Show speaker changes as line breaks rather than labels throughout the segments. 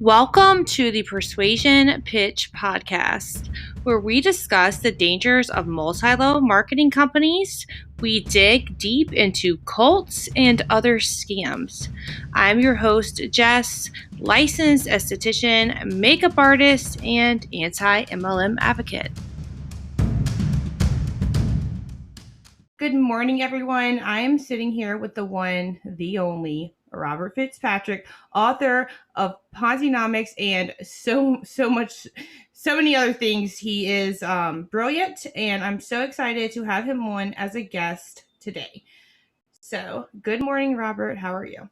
Welcome to the Persuasion Pitch Podcast, where we discuss the dangers of multi-level marketing companies. We dig deep into cults and other scams. I'm your host, Jess, licensed esthetician, makeup artist, and anti-MLM advocate. Good morning, everyone. I am sitting here with the one, the only, Robert FitzPatrick, author of Ponzinomics and so many other things. He is brilliant, and I'm so excited to have him on as a guest today. So, good morning, Robert. How are you?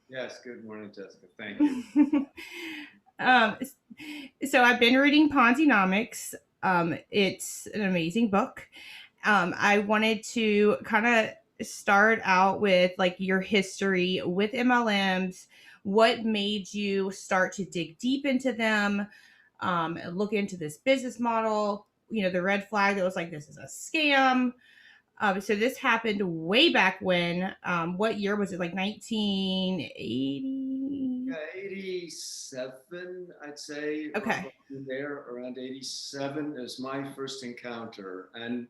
Yes, good morning, Jessica. Thank you.
So I've been reading Ponzinomics. It's an amazing book. I wanted to kind of start out with like your history with MLMs. What made you start to dig deep into them, and look into this business model? You know, the red flag that was like, this is a scam. So this happened way back when. What year was it? Like 1980?
87, I'd say.
Okay.
There, around 87 is my first encounter. And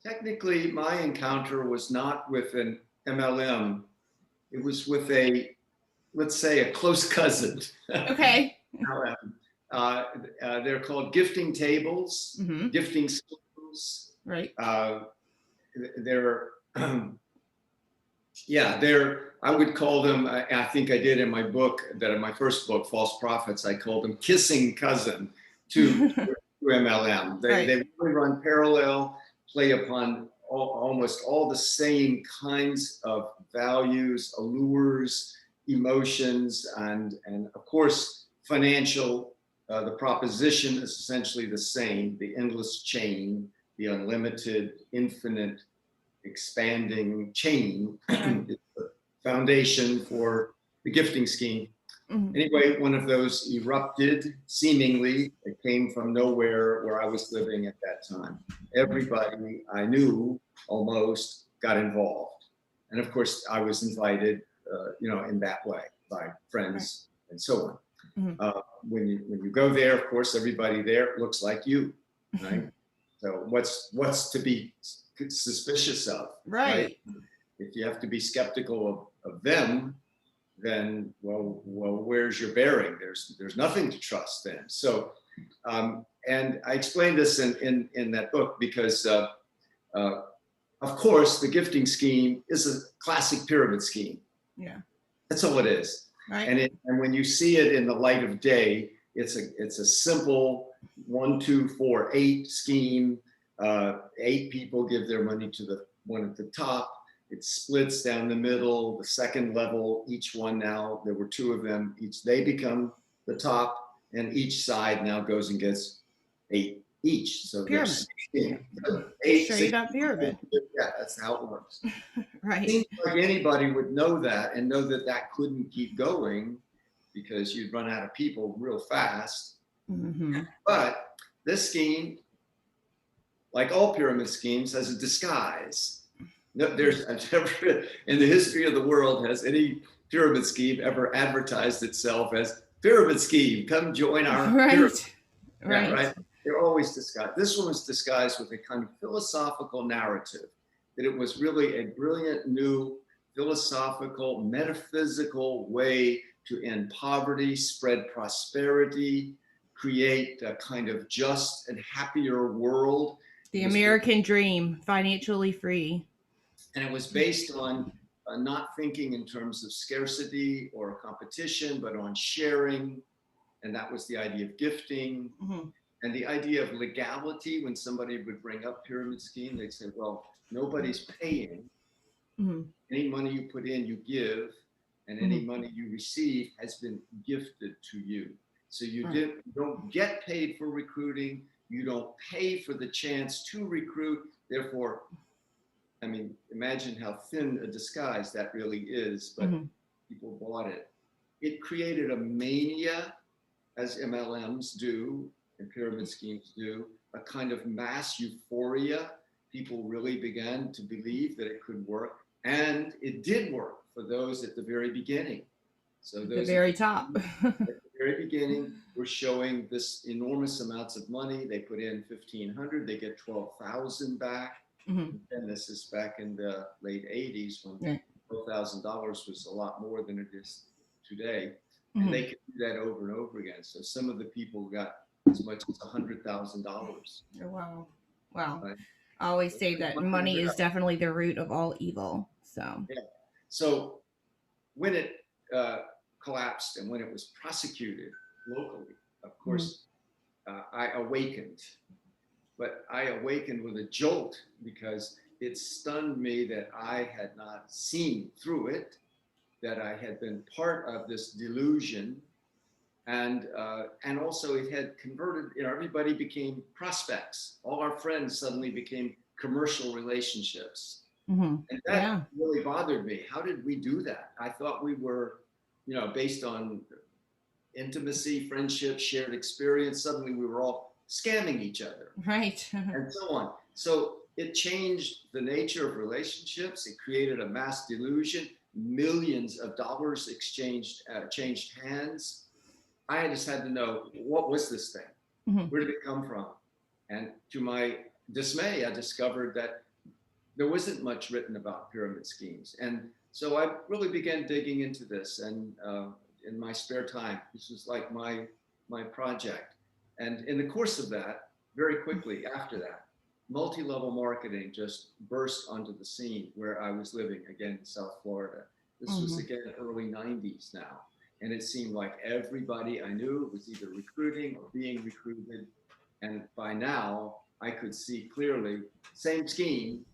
technically, my encounter was not with an MLM. It was with let's say, a close cousin.
Okay.
They're called gifting tables,
Mm-hmm.
gifting schools.
Right.
They're I would call them, I think I did in my book, in my first book, False Prophets, I called them kissing cousin to MLM. They really run parallel, play upon almost all the same kinds of values, allures, emotions, and of course, financial. The proposition is essentially the same, the endless chain, the unlimited, infinite, expanding chain is the foundation for the gifting scheme. Mm-hmm. Anyway, one of those erupted, seemingly. It came from nowhere where I was living at that time. Everybody I knew almost got involved. And of course, I was invited, in that way by friends and so on. Mm-hmm. When you go there, of course, everybody there looks like you, right? So what's to be suspicious of, right? If you have to be skeptical of them, then well, where's your bearing? There's nothing to trust then. So, and I explained this in that book because, of course, the gifting scheme is a classic pyramid scheme.
Yeah,
that's all it is. Right. And when you see it in the light of day, it's a simple 1, 2, 4, 8 scheme. 8 people give their money to the one at the top. It splits down the middle, the second level, each one now, there were 2 of them, they become the top, and each side now goes and gets 8 each. So
pyramid.
There's
8 straight up pyramid.
Yeah, that's how it works.
Right.
It seems like anybody would know that and know that couldn't keep going because you'd run out of people real fast. Mm-hmm. But this scheme, like all pyramid schemes, has a disguise. There's never in the history of the world has any pyramid scheme ever advertised itself as pyramid scheme. Come join our pyramid.
Right.
Yeah, right. They're always disguised. This one was disguised with a kind of philosophical narrative that it was really a brilliant new philosophical, metaphysical way to end poverty, spread prosperity, create a kind of just and happier world.
The American dream, financially free.
And it was based on not thinking in terms of scarcity or competition, but on sharing. And that was the idea of gifting. Mm-hmm. And the idea of legality. When somebody would bring up pyramid scheme, they'd say, well, nobody's paying. Mm-hmm. Any money you put in, you give. And any money you receive has been gifted to you. So you don't get paid for recruiting. You don't pay for the chance to recruit. Therefore, I mean, imagine how thin a disguise that really is, but people bought it. It created a mania, as MLMs do and pyramid schemes do, a kind of mass euphoria. People really began to believe that it could work, and it did work for those at the very beginning. So those
at the very top.
At the very very beginning, were showing this enormous amounts of money. They put in 1,500, they get 12,000 back.
Mm-hmm.
And this is back in the late 80s when
Right.
$12,000 was a lot more than it is today. And
Mm-hmm.
they could do that over and over again. So some of the people got as much as $100,000.
Oh, wow. Wow.
Right?
I always say that money is definitely the root of all evil. So,
yeah. So when it collapsed and when it was prosecuted locally, of course, I awakened. But I awakened with a jolt because it stunned me that I had not seen through it, that I had been part of this delusion, and also it had converted. You know, everybody became prospects. All our friends suddenly became commercial relationships, and that really bothered me. How did we do that? I thought we were, you know, based on intimacy, friendship, shared experience. Suddenly we were all scamming each other,
right.
and so on. So it changed the nature of relationships. It created a mass delusion. Millions of dollars changed hands. I just had to know, what was this thing?
Mm-hmm.
Where did it come from? And to my dismay, I discovered that there wasn't much written about pyramid schemes. And so I really began digging into this, and in my spare time, this was like my project. And in the course of that, very quickly after that, multi-level marketing just burst onto the scene where I was living, again in South Florida. This was again early 90s now. And it seemed like everybody I knew was either recruiting or being recruited. And by now, I could see clearly, same scheme,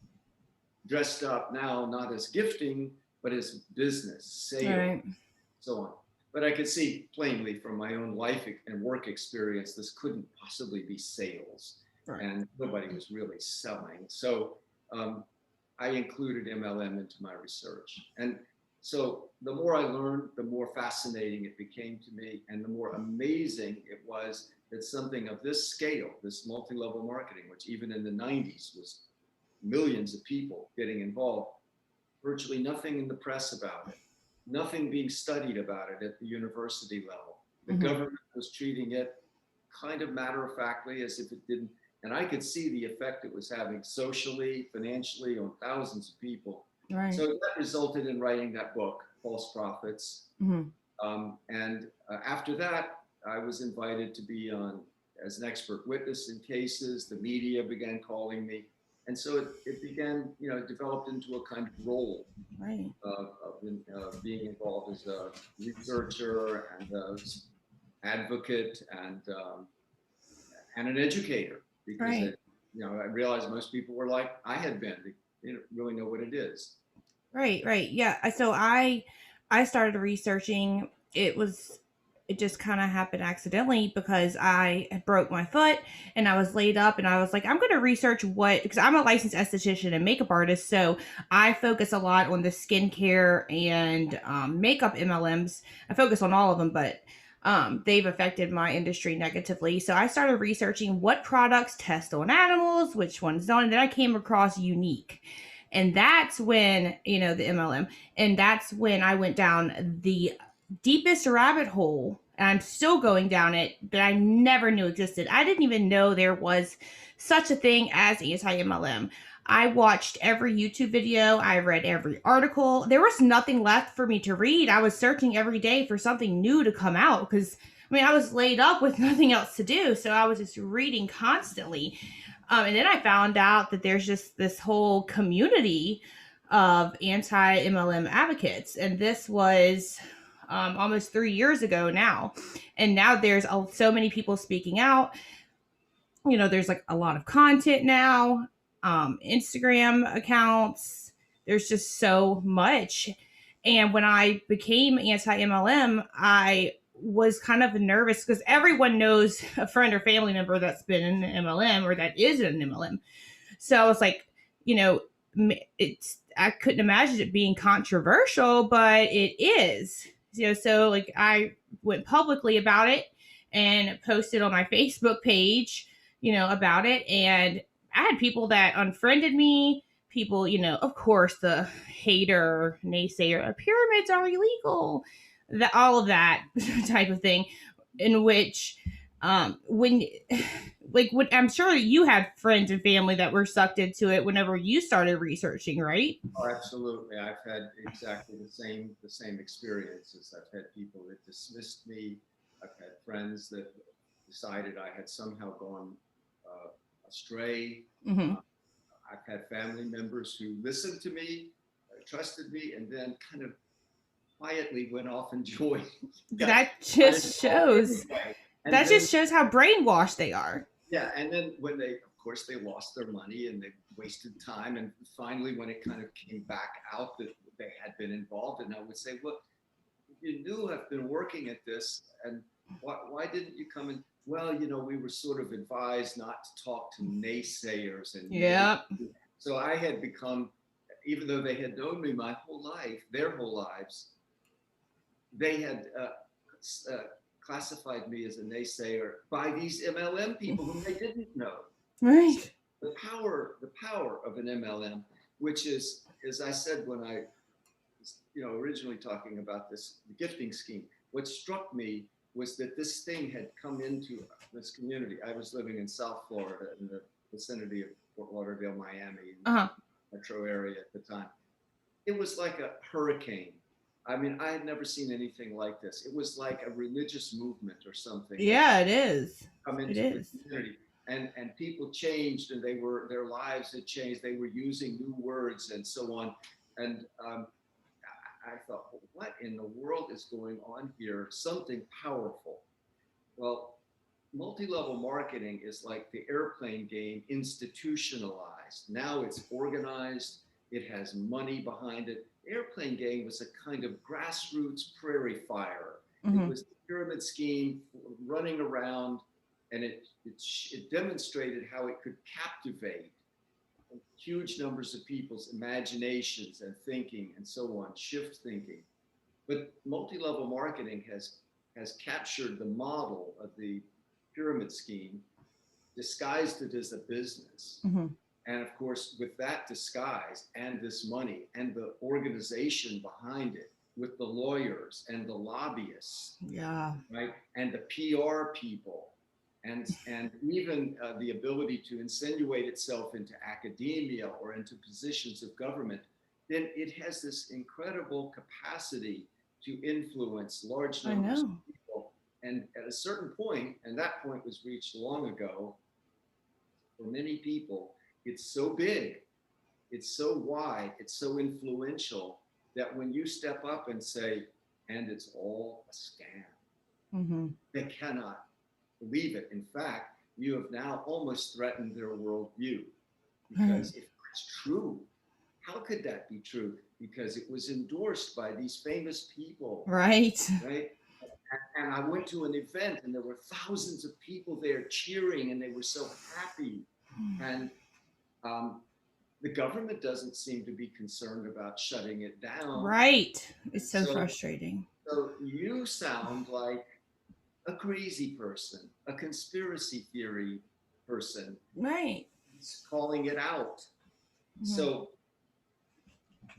dressed up now not as gifting, but as business, sales, so on. But I could see plainly from my own life and work experience, this couldn't possibly be sales. Right. And nobody was really selling. So I included MLM into my research. And so the more I learned, the more fascinating it became to me, and the more amazing it was that something of this scale, this multi-level marketing, which even in the 90s was millions of people getting involved, virtually nothing in the press about it, nothing being studied about it at the university level. The government was treating it kind of matter-of-factly as if it didn't. And I could see the effect it was having socially, financially on thousands of people. Right. So that resulted in writing that book, False Prophets. And after that, I was invited to be on as an expert witness in cases. The media began calling me. And so it began, you know, developed into a kind of role of being involved as a researcher and an advocate and an educator, because it, you know, I realized most people were like I had been. They didn't really know what it is.
Right. Yeah. So I started researching. It just kind of happened accidentally because I broke my foot and I was laid up, and I was like, I'm going to research because I'm a licensed esthetician and makeup artist. So I focus a lot on the skincare and makeup MLMs. I focus on all of them, but they've affected my industry negatively. So I started researching what products test on animals, which ones don't. And then I came across Unique. And that's when, you know, the MLM, and that's when I went down the deepest rabbit hole. And I'm still going down it, but I never knew existed. I didn't even know there was such a thing as anti-MLM. I watched every YouTube video. I read every article. There was nothing left for me to read. I was searching every day for something new to come out because, I mean, I was laid up with nothing else to do. So I was just reading constantly. And then I found out that there's just this whole community of anti-MLM advocates. And this was almost 3 years ago now. And now there's so many people speaking out. You know, there's like a lot of content now, Instagram accounts. There's just so much. And when I became anti-MLM, I was kind of nervous because everyone knows a friend or family member that's been in an MLM or that is in an MLM. So I was like, you know, I couldn't imagine it being controversial, but it is. You know, so like I went publicly about it and posted on my Facebook page, you know, about it. And I had people that unfriended me. People, you know, of course, the hater, naysayer, pyramids are illegal, all of that type of thing. in which when like when I'm sure you had friends and family that were sucked into it whenever you started researching, right?
Oh, absolutely. I've had exactly the same experiences. I've had people that dismissed me. I've had friends that decided I had somehow gone astray.
Mm-hmm.
Uh, I've had family members who listened to me, trusted me, and then kind of quietly went off and joined,
That
got
just
involved
shows
anyway. And
that
then
just shows how brainwashed they are.
yeah, and then when they, of course, they lost their money and they wasted time. And finally, when it kind of came back out that they had been involved, and I would say, well, you knew I've been working at this, and why didn't you come in? Well, we were sort of advised not to talk to naysayers and
Yeah.
so I had become, even though they had known me my whole life, their whole lives, they had uh, classified me as a naysayer by these MLM people whom they didn't know. So
Right.
the power of an MLM, which is, as I said when I was, originally talking about this gifting scheme, what struck me was that this thing had come into this community. I was living in South Florida in the vicinity of Fort Lauderdale, Miami, in
Uh-huh.
the metro area at the time. It was like a hurricane. I mean, I had never seen anything like this. It was like a religious movement or something that
Yeah, it is.
come
It
into the
is.
community. And people changed, and their lives had changed. They were using new words and so on. And I thought, well, what in the world is going on here? Something powerful. Well, multi-level marketing is like the airplane game institutionalized. Now it's organized, it has money behind it. The airplane game was a kind of grassroots prairie fire. It
Mm-hmm.
was the pyramid scheme running around, and it demonstrated how it could captivate huge numbers of people's imaginations and thinking and so on, shift thinking. But multi-level marketing has captured the model of the pyramid scheme, disguised it as a business.
Mm-hmm.
And of course, with that disguise and this money and the organization behind it, with the lawyers and the lobbyists,
Yeah.
right, and the PR people, and even the ability to insinuate itself into academia or into positions of government, then it has this incredible capacity to influence large
I
numbers of
know.
people. And at a certain point, and that point was reached long ago, for many people, it's so big, it's so wide, it's so influential that when you step up and say, and it's all a scam,
Mm-hmm.
they cannot believe it. In fact, you have now almost threatened their worldview, because if that's true, how could that be true? Because it was endorsed by these famous people,
Right.
right? And I went to an event and there were thousands of people there cheering and they were so happy. And um, the government doesn't seem to be concerned about shutting it down.
Right. It's
And
so
so,
frustrating.
so you sound like a crazy person, a conspiracy theory person,
Right.
calling it out.
Mm-hmm.
So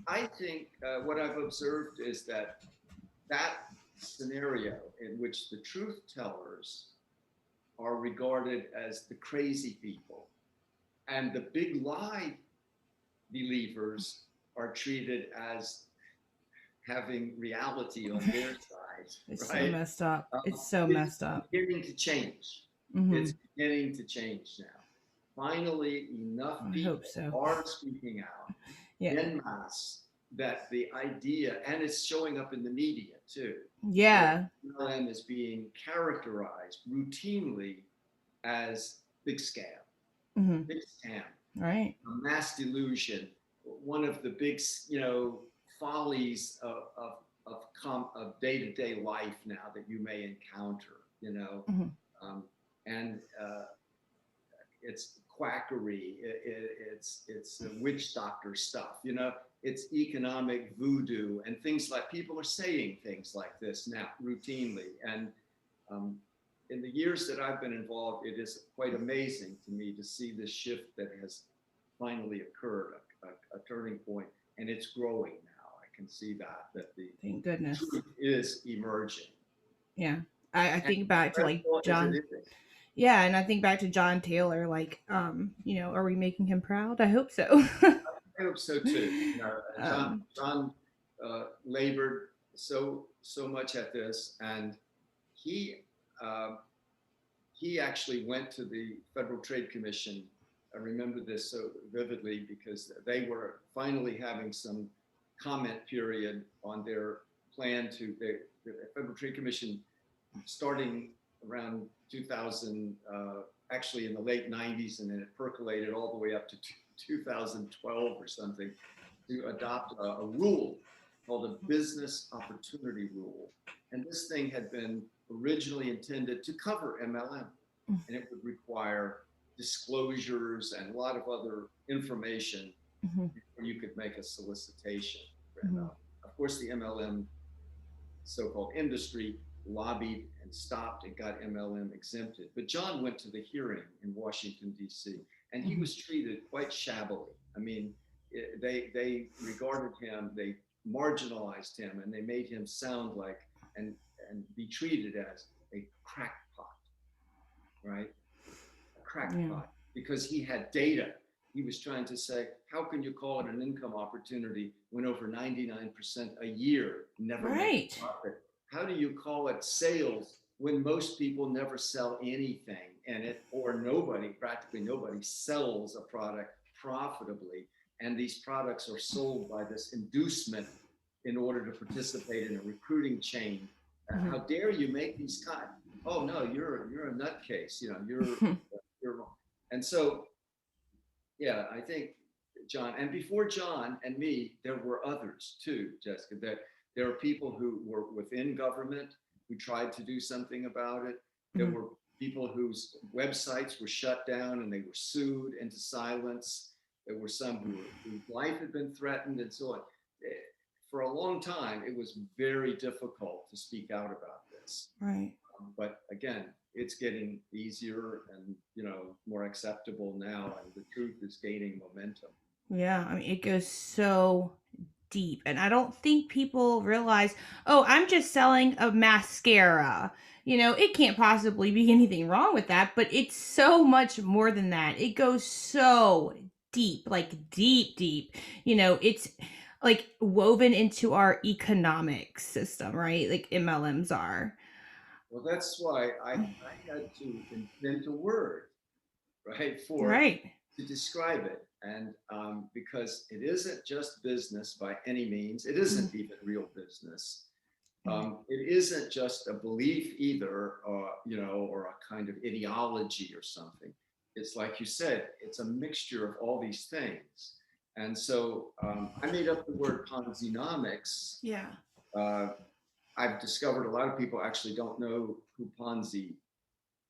I think what I've observed is that scenario in which the truth tellers are regarded as the crazy people and the big lie believers are treated as having reality on their
It's
side,
so
right?
messed up. It's so
It's
messed up.
beginning to change.
Mm-hmm.
It's beginning to change now. Finally, enough
I hope
people
so.
are speaking out
Yeah.
en masse that the idea, and it's showing up in the media too, that
Yeah.
MLM is being characterized routinely as big scam,
Mm-hmm.
big scam,
Right.
a mass delusion, one of the big, follies of day-to-day life now that you may encounter.
Mm-hmm.
And it's quackery, it's witch doctor stuff. It's economic voodoo and things like, people are saying things like this now routinely. And um, in the years that I've been involved, it is quite amazing to me to see this shift that has finally occurred, a turning point, and it's growing now. I can see that the
Thank goodness.
truth is emerging.
Yeah. I think back to like
Stressful as it
John.
is.
Yeah, and I think back to John Taylor. Like, are we making him proud? I hope so.
I hope so too. You know,
um,
John labored so much at this, and he uh, he actually went to the Federal Trade Commission. I remember this so vividly because they were finally having some comment period on their plan to the Federal Trade Commission starting around 2000, actually in the late 90s, and then it percolated all the way up to 2012 or something to adopt a rule called a business opportunity rule. And this thing had been originally intended to cover MLM, and it would require disclosures and a lot of other information
mm-hmm,
before you could make a solicitation for
mm-hmm,
MLM. Of course, the MLM so-called industry lobbied and stopped and got MLM exempted. But John went to the hearing in Washington, D.C., and he
mm-hmm.
was treated quite shabbily. I mean, they regarded him, they marginalized him, and they made him sound like and be treated as a crackpot, right? A
Yeah.
crackpot, because he had data. He was trying to say, how can you call it an income opportunity when over 99% a year never make
Right.
a profit? How do you call it sales when most people never sell anything, and practically nobody sells a product profitably, and these products are sold by this inducement in order to participate in a recruiting chain?
Mm-hmm.
How dare you make these kind? Oh no, you're a nutcase. You know, you're wrong. And so, yeah, I think John, and before John and me, there were others too, Jessica. That there are people who were within government who tried to do something about it. There
Mm-hmm.
were people whose websites were shut down and they were sued into silence. There were some whose life had been threatened and so on. For a long time, it was very difficult to speak out about this.
Right.
But again, it's getting easier and more acceptable now, and the truth is gaining momentum.
Yeah, I mean, it goes so deep, and I don't think people realize, oh, I'm just selling a mascara. It can't possibly be anything wrong with that, but it's so much more than that. It goes so deep, like deep, deep. It's like woven into our economic system, right? Like MLMs are.
Well, that's why I had to invent a word, right,
Right.
to describe it. And because it isn't just business by any means, it isn't even real business. It isn't just a belief either, or a kind of ideology or something. It's like you said, it's a mixture of all these things. And so I made up the word Ponzi-nomics.
Yeah.
I've discovered a lot of people actually don't know who Ponzi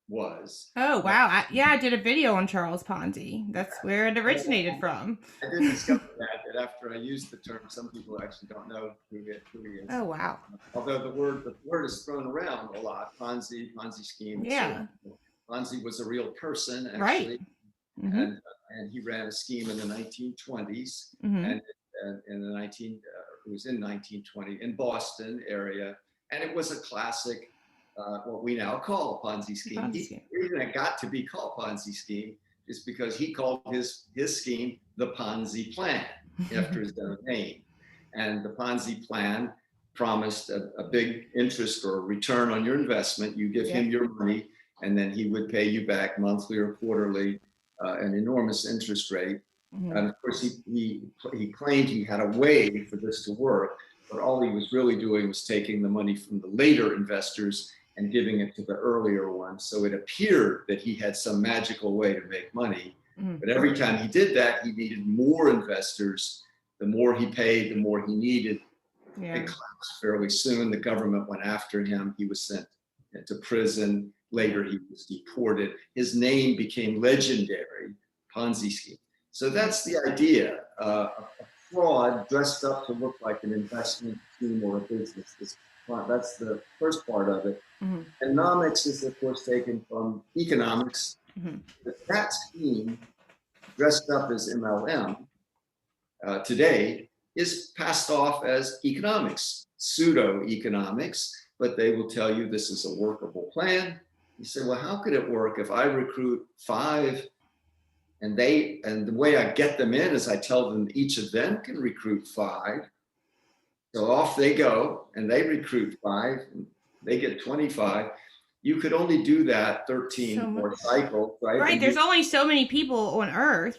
was.
Oh wow! I did a video on Charles Ponzi. That's where it originated from.
I did discover that after I used the term, some people actually don't know who he is.
Oh wow!
Although the word is thrown around a lot, Ponzi scheme.
Yeah.
So Ponzi was a real person actually,
Right. Mm-hmm.
and he ran a scheme in the 1920s,
Mm-hmm.
and in the it was in 1920 in Boston area, and it was a classic. What we now call a Ponzi scheme. The reason it got to be called Ponzi scheme is because he called his scheme the Ponzi plan after his own name. And the Ponzi plan promised a big interest or return on your investment. You give him your money, and then he would pay you back monthly or quarterly an enormous interest rate.
Mm-hmm.
And of course, he claimed he had a way for this to work, but all he was really doing was taking the money from the later investors and giving it to the earlier ones. So it appeared that he had some magical way to make money. Mm-hmm. But every time he did that, he needed more investors. The more he paid, the more he needed. Yeah. It collapsed fairly soon. The government went after him. He was sent to prison. Later, he was deported. His name became legendary, Ponzi scheme. So that's the idea. A fraud dressed up to look like an investment scheme or a business. That's the first part of it. Mm-hmm. And nomics is, of course, taken from economics. Mm-hmm. But that scheme, dressed up as MLM today, is passed off as economics, pseudo-economics, but they will tell you this is a workable plan. You say, well, how could it work if I recruit 5 and the way I get them in is I tell them each of them can recruit 5. So off they go and they recruit 5 and they get 25. You could only do that 13
So
more cycles, right?
right,
And you
there's only so many people on Earth.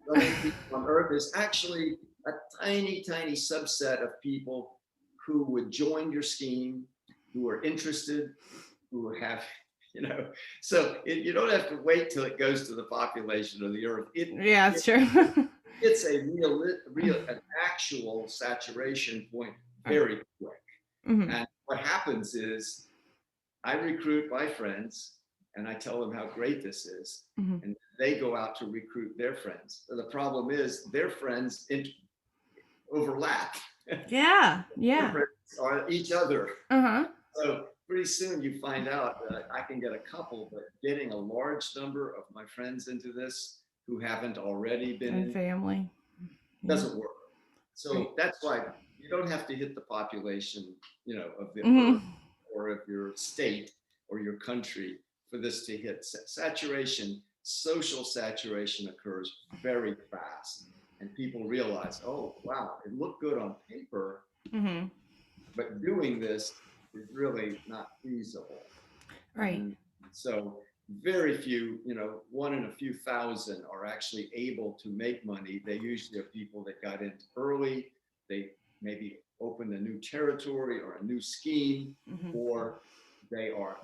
so many people on Earth. There's actually a tiny, tiny subset of people who would join your scheme, who are interested, who have, so you don't have to wait till it goes to the population of the Earth.
Yeah,
It
that's true.
it's a an actual saturation point very quick.
Mm-hmm.
And what happens is I recruit my friends and I tell them how great this is.
Mm-hmm.
And they go out to recruit their friends. So the problem is their friends overlap.
Yeah,
Their
yeah.
friends are each other.
Uh-huh.
So pretty soon you find out that I can get a couple, but getting a large number of my friends into this who haven't already been
And
in
family. Yeah.
doesn't work.
Right.
So that's why you don't have to hit the population, of the
Mm-hmm.
Earth or of your state or your country for this to hit. Saturation, social saturation occurs very fast. And people realize, oh, wow, it looked good on paper,
Mm-hmm.
but doing this is really not feasible.
Right.
And so very few, 1 in a few thousand are actually able to make money. They usually are people that got in early. They maybe opened a new territory or a new scheme,
Mm-hmm.
or they are,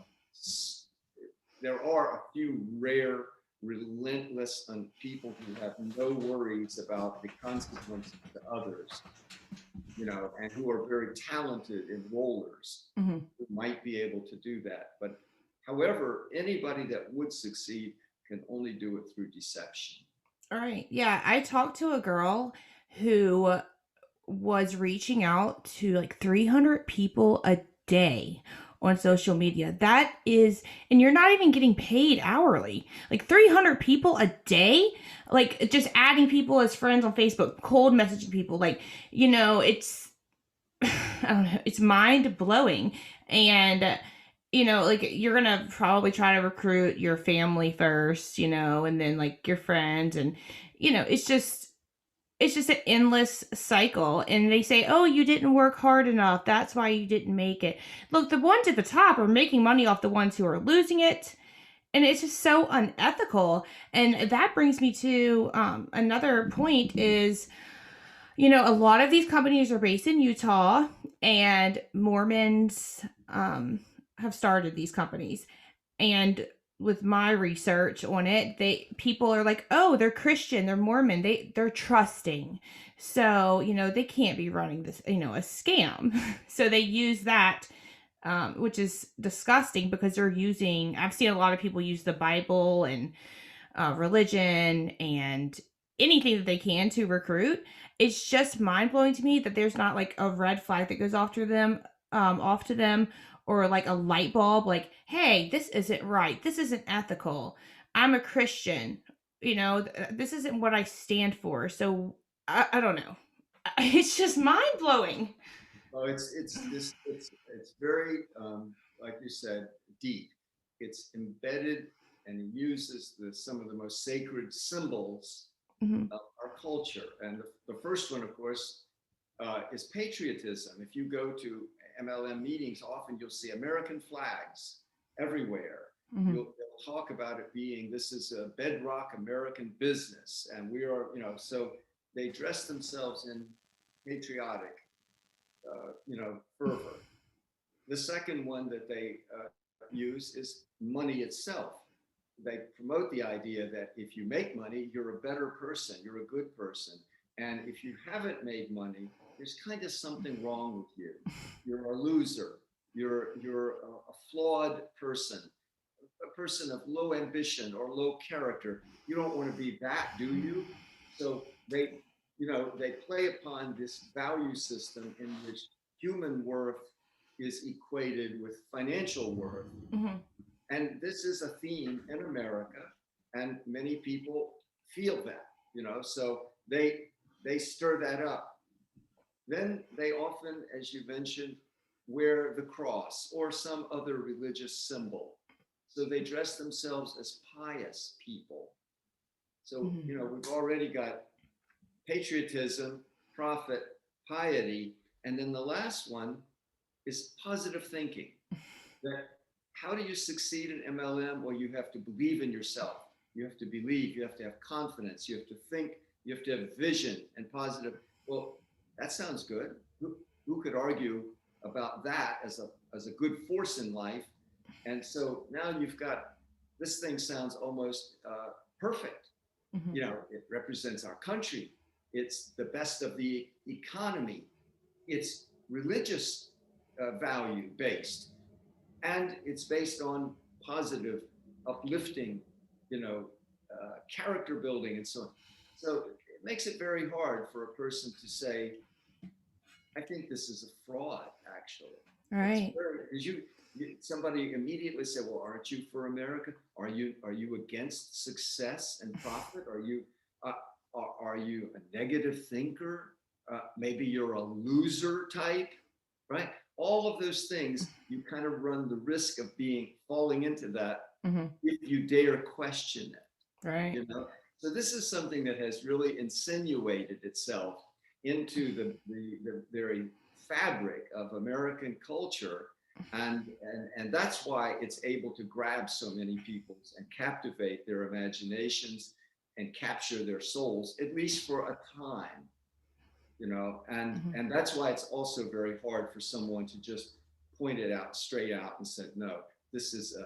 there are a few rare, relentless people who have no worries about the consequences to others, and who are very talented enrollers
Mm-hmm.
who might be able to do that. But however, anybody that would succeed can only do it through deception.
All right. Yeah, I talked to a girl who was reaching out to like 300 people a day on social media. That is, and you're not even getting paid hourly. Like 300 people a day, like just adding people as friends on Facebook, cold messaging people. Like, it's, I don't know, it's mind blowing. And, like you're gonna probably try to recruit your family first, and then like your friends, and it's just an endless cycle. And they say, oh, you didn't work hard enough, that's why you didn't make it. Look, the ones at the top are making money off the ones who are losing it, and it's just so unethical. And that brings me to another point is, a lot of these companies are based in Utah, and Mormons have started these companies. And with my research on it, people are like, oh, they're Christian, they're Mormon, they're trusting, so they can't be running this, a scam. So they use that, which is disgusting, because I've seen a lot of people use the Bible and religion and anything that they can to recruit. It's just mind blowing to me that there's not like a red flag that goes off to them, or like a light bulb, like, hey, this isn't right. This isn't ethical. I'm a Christian. This isn't what I stand for. So I don't know. It's just mind blowing.
Oh, it's very, like you said, deep. It's embedded and uses some of the most sacred symbols
Mm-hmm.
of our culture. And the first one, of course, is patriotism. If you go to MLM meetings, often you'll see American flags everywhere.
Mm-hmm.
They'll talk about it being, this is a bedrock American business, and we are, so they dress themselves in patriotic, fervor. The second one that they use is money itself. They promote the idea that if you make money, you're a better person, you're a good person. And if you haven't made money, there's kind of something wrong with you. You're a loser. You're a flawed person, a person of low ambition or low character. You don't want to be that, do you? So they play upon this value system in which human worth is equated with financial worth.
Mm-hmm.
And this is a theme in America, and many people feel that, so they stir that up. Then they often, as you mentioned, wear the cross or some other religious symbol. So they dress themselves as pious people. So, we've already got patriotism, profit, piety. And then the last one is positive thinking. That how do you succeed in MLM? Well, you have to believe in yourself. You have to believe, you have to have confidence, you have to think, you have to have vision and positive. Well, that sounds good. Who could argue about that as a good force in life? And so now you've got, this thing sounds almost perfect. It represents our country. It's the best of the economy. It's religious value based, and it's based on positive, uplifting, character building and so on. So it makes it very hard for a person to say, I think this is a fraud, actually.
Right.
Because somebody immediately said, well, aren't you for America? Are you against success and profit? Are you a negative thinker? Maybe you're a loser type, right? All of those things, you kind of run the risk of falling into that if you dare question it.
Right.
So this is something that has really insinuated itself into the very fabric of American culture. And that's why it's able to grab so many people and captivate their imaginations and capture their souls, at least for a time, and that's why it's also very hard for someone to just point it out straight out and say, no, this is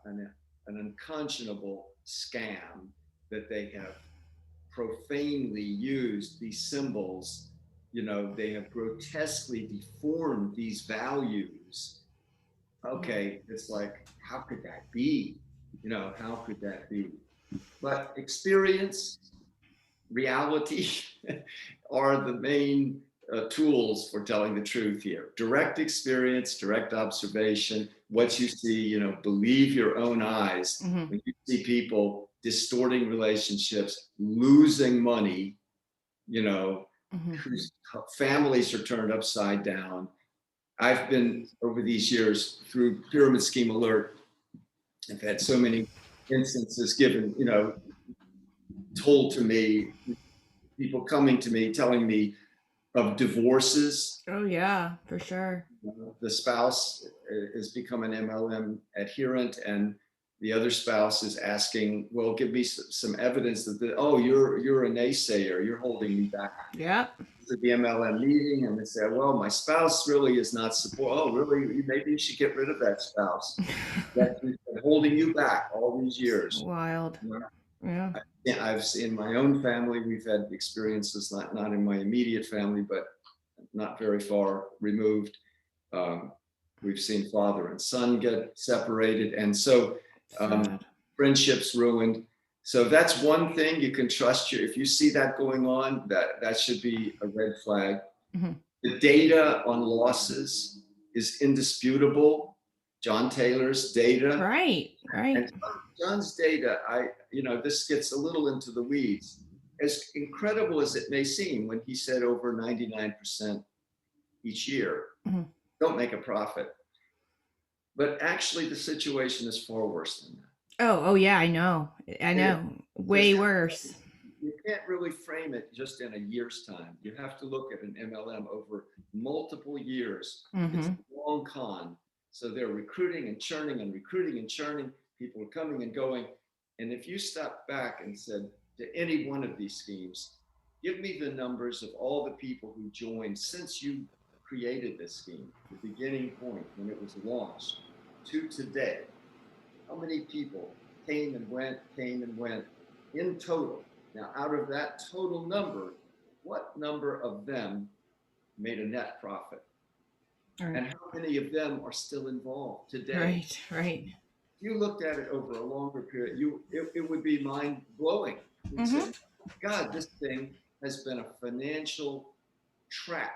an unconscionable scam that they have profanely used these symbols. They have grotesquely deformed these values. Okay, it's like, how could that be? How could that be? But experience, reality are the main tools for telling the truth here. Direct experience, direct observation, what you see, believe your own eyes. When you see people distorting relationships, losing money, whose families are turned upside down. I've been, over these years, through Pyramid Scheme Alert, I've had so many instances given, told to me, people coming to me, telling me of divorces.
Oh yeah, for sure.
The spouse has become an MLM adherent, and the other spouse is asking, well, give me some evidence that you're a naysayer, you're holding me back.
Yeah.
To the MLM meeting, and they say, well, my spouse really is not support. Oh, really? Maybe you should get rid of that spouse that's been holding you back all these years.
Wild. Yeah.
I've seen my own family. We've had experiences, not in my immediate family, but not very far removed. We've seen father and son get separated, and so friendships ruined. So that's one thing you can trust if you see that going on, that should be a red flag. The data on losses is indisputable. John Taylor's data.
Right.
And John's data, this gets a little into the weeds. As incredible as it may seem, when he said over 99% each year, don't make a profit. But actually the situation is far worse than that.
Oh yeah, I know. Way worse.
You can't really frame it just in a year's time. You have to look at an MLM over multiple years. It's a long con. So they're recruiting and churning and recruiting and churning. People are coming and going. And if you step back and said to any one of these schemes, give me the numbers of all the people who joined since you created this scheme, the beginning point when it was launched to today. How many people came and went in total? Now, out of that total number, what number of them made a net profit? Right. And how many of them are still involved today?
Right.
If you looked at it over a longer period, it would be mind-blowing. You'd say, God, this thing has been a financial trap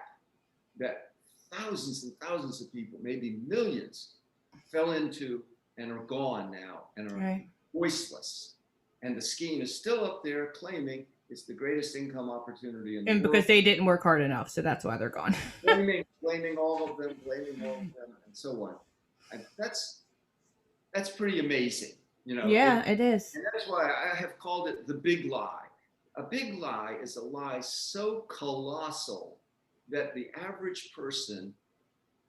that thousands and thousands of people, maybe millions, fell into and are gone now and are voiceless. And the scheme is still up there claiming It's the greatest income opportunity in the
And
world.
because they didn't work hard enough, so that's why they're gone.
Blaming all of them, and so on. And that's pretty amazing, you know.
Yeah, it is.
And that's why I have called it the big lie. A big lie is a lie so colossal that the average person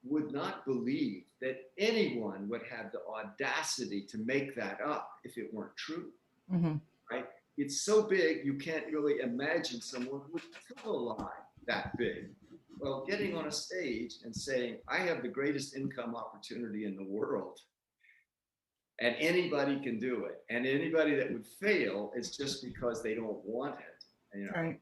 would not believe that anyone would have the audacity to make that up if it weren't true,
Mm-hmm.
right? It's so big, you can't really imagine someone who would tell a lie that big. Well, getting on a stage and saying, I have the greatest income opportunity in the world, and anybody can do it, and anybody that would fail is just because they don't want it, you know.
Right.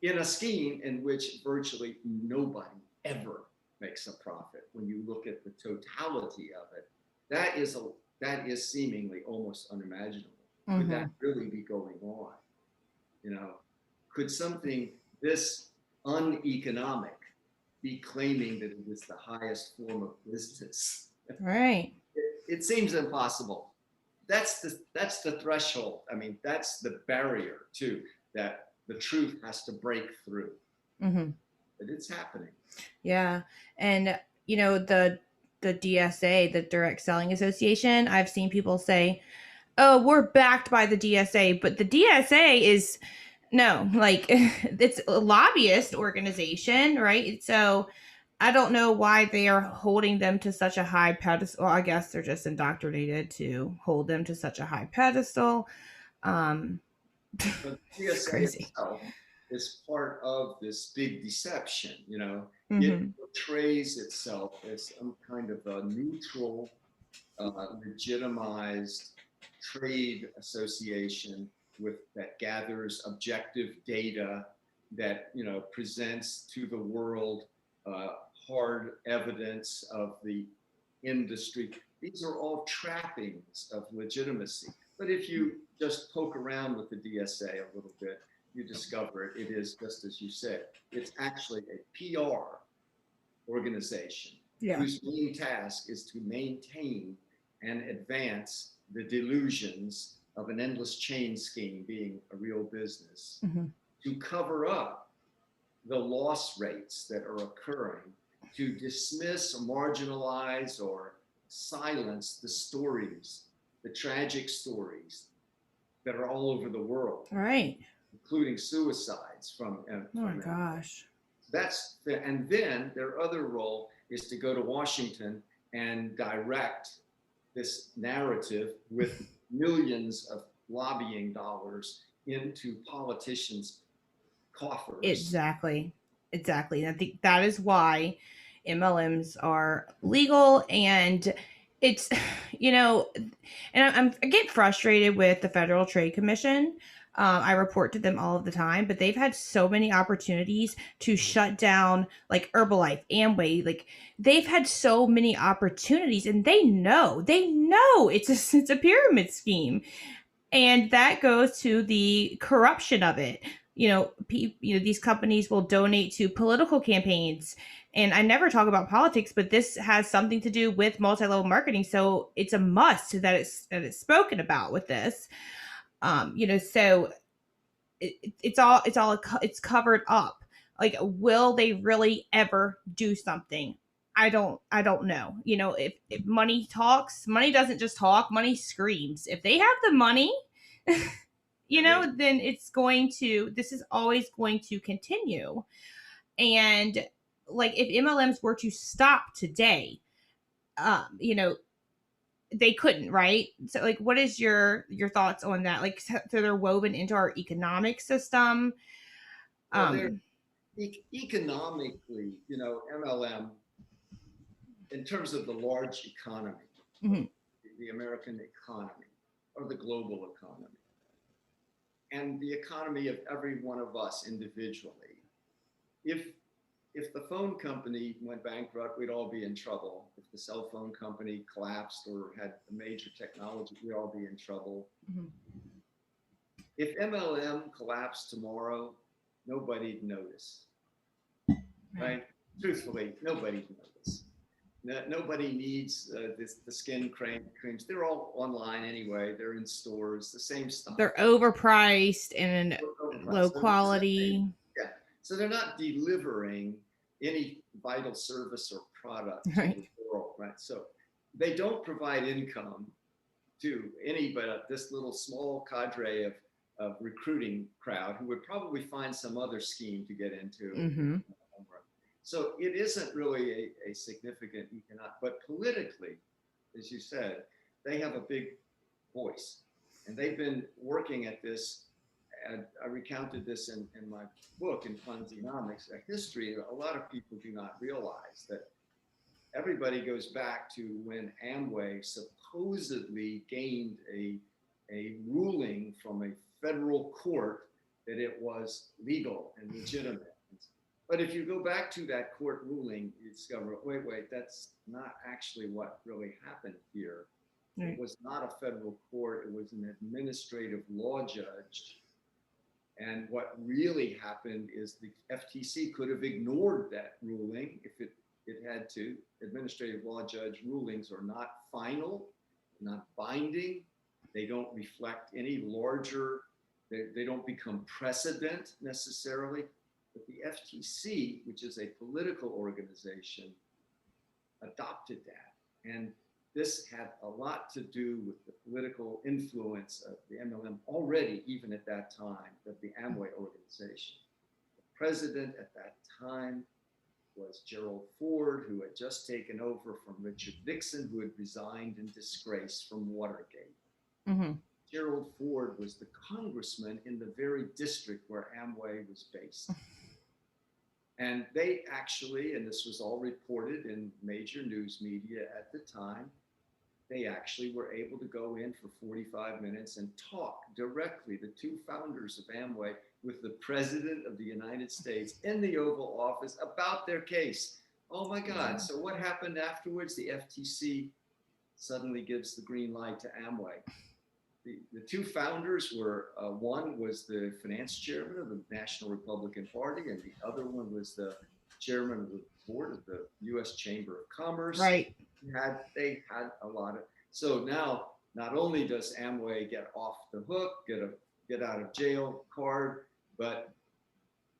In a scheme in which virtually nobody ever makes a profit, when you look at the totality of it, that is seemingly almost unimaginable. Mm-hmm. Could that really be going on? You know, could something this uneconomic be claiming that it is the highest form of business?
Right.
It seems impossible. That's the threshold. I mean, that's the barrier too, that the truth has to break through. Mm-hmm. But it's happening.
Yeah. And the DSA, the Direct Selling Association, I've seen people say, oh, we're backed by the DSA, but the DSA is no, like it's a lobbyist organization, right? So I don't know why they are holding them to such a high pedestal. Well, I guess they're just indoctrinated to hold them to such a high pedestal.
But the
It's
DSA
crazy.
itself is part of this big deception, you know.
Mm-hmm.
It portrays itself as some kind of a neutral, legitimized trade association that gathers objective data, that, you know, presents to the world hard evidence of the industry. These are all trappings of legitimacy. But if you just poke around with the DSA a little bit, you discover it is just as you said. It's actually a PR organization, yeah, whose main task is to maintain and advance the delusions of an endless chain scheme being a real business, mm-hmm, to cover up the loss rates that are occurring, to dismiss, marginalize, or silence the stories, the tragic stories that are all over the world,
right,
including suicides from. Oh my
gosh.
And then their other role is to go to Washington and direct this narrative with millions of lobbying dollars into politicians' coffers.
Exactly. I think that is why MLMs are legal, and it's, and I get frustrated with the Federal Trade Commission. I report to them all of the time, but they've had so many opportunities to shut down like Herbalife, Amway. Like they've had so many opportunities, and they know it's a pyramid scheme, and that goes to the corruption of it. These companies will donate to political campaigns, and I never talk about politics, but this has something to do with multi-level marketing, so it's a must that it's spoken about with this. So it's covered up. Like, will they really ever do something? I don't know. If money talks, money doesn't just talk, money screams. If they have the money, then this is always going to continue. And like if MLMs were to stop today, they couldn't, right? So like what is your thoughts on that? Like, so they're woven into our economic system.
Well, economically, MLM, in terms of the large economy, mm-hmm, the American economy or the global economy, and the economy of every one of us individually, if the phone company went bankrupt, we'd all be in trouble. If the cell phone company collapsed or had a major technology, we'd all be in trouble. Mm-hmm. If MLM collapsed tomorrow, nobody'd notice, right? Truthfully, nobody'd notice. nobody needs the skin creams. They're all online anyway. They're in stores, the same stuff.
They're overpriced and
Overpriced.
low quality.
Yeah. So they're not delivering any vital service or product
Right.
to the world, right? So they don't provide income to any but this little small cadre of recruiting crowd who would probably find some other scheme to get into.
Mm-hmm.
So it isn't really a significant economic, but politically, as you said, they have a big voice. And they've been working at this. And I recounted this in my book, in Ponzi-nomics, a history. A lot of people do not realize that everybody goes back to when Amway supposedly gained a ruling from a federal court that it was legal and legitimate. But if you go back to that court ruling, you discover, wait, that's not actually what really happened here. Right. It was not a federal court, it was an administrative law judge. And what really happened is the FTC could have ignored that ruling if it had to. Administrative law judge rulings are not final, not binding. They don't reflect any larger, they don't become precedent necessarily. But the FTC, which is a political organization, adopted that. And this had a lot to do with the political influence of the MLM already, even at that time, of the Amway organization. The president at that time was Gerald Ford, who had just taken over from Richard Nixon, who had resigned in disgrace from Watergate. Mm-hmm. Gerald Ford was the congressman in the very district where Amway was based. And they actually, and this was all reported in major news media at the time, they actually were able to go in for 45 minutes and talk directly, the two founders of Amway, with the President of the United States in the Oval Office about their case. Oh my God. So what happened afterwards? The FTC suddenly gives the green light to Amway. The two founders were, one was the finance chairman of the National Republican Party, and the other one was the chairman of the board of the U.S. Chamber of Commerce.
Right.
They had a lot of, so now not only does Amway get off the hook, get out of jail card, but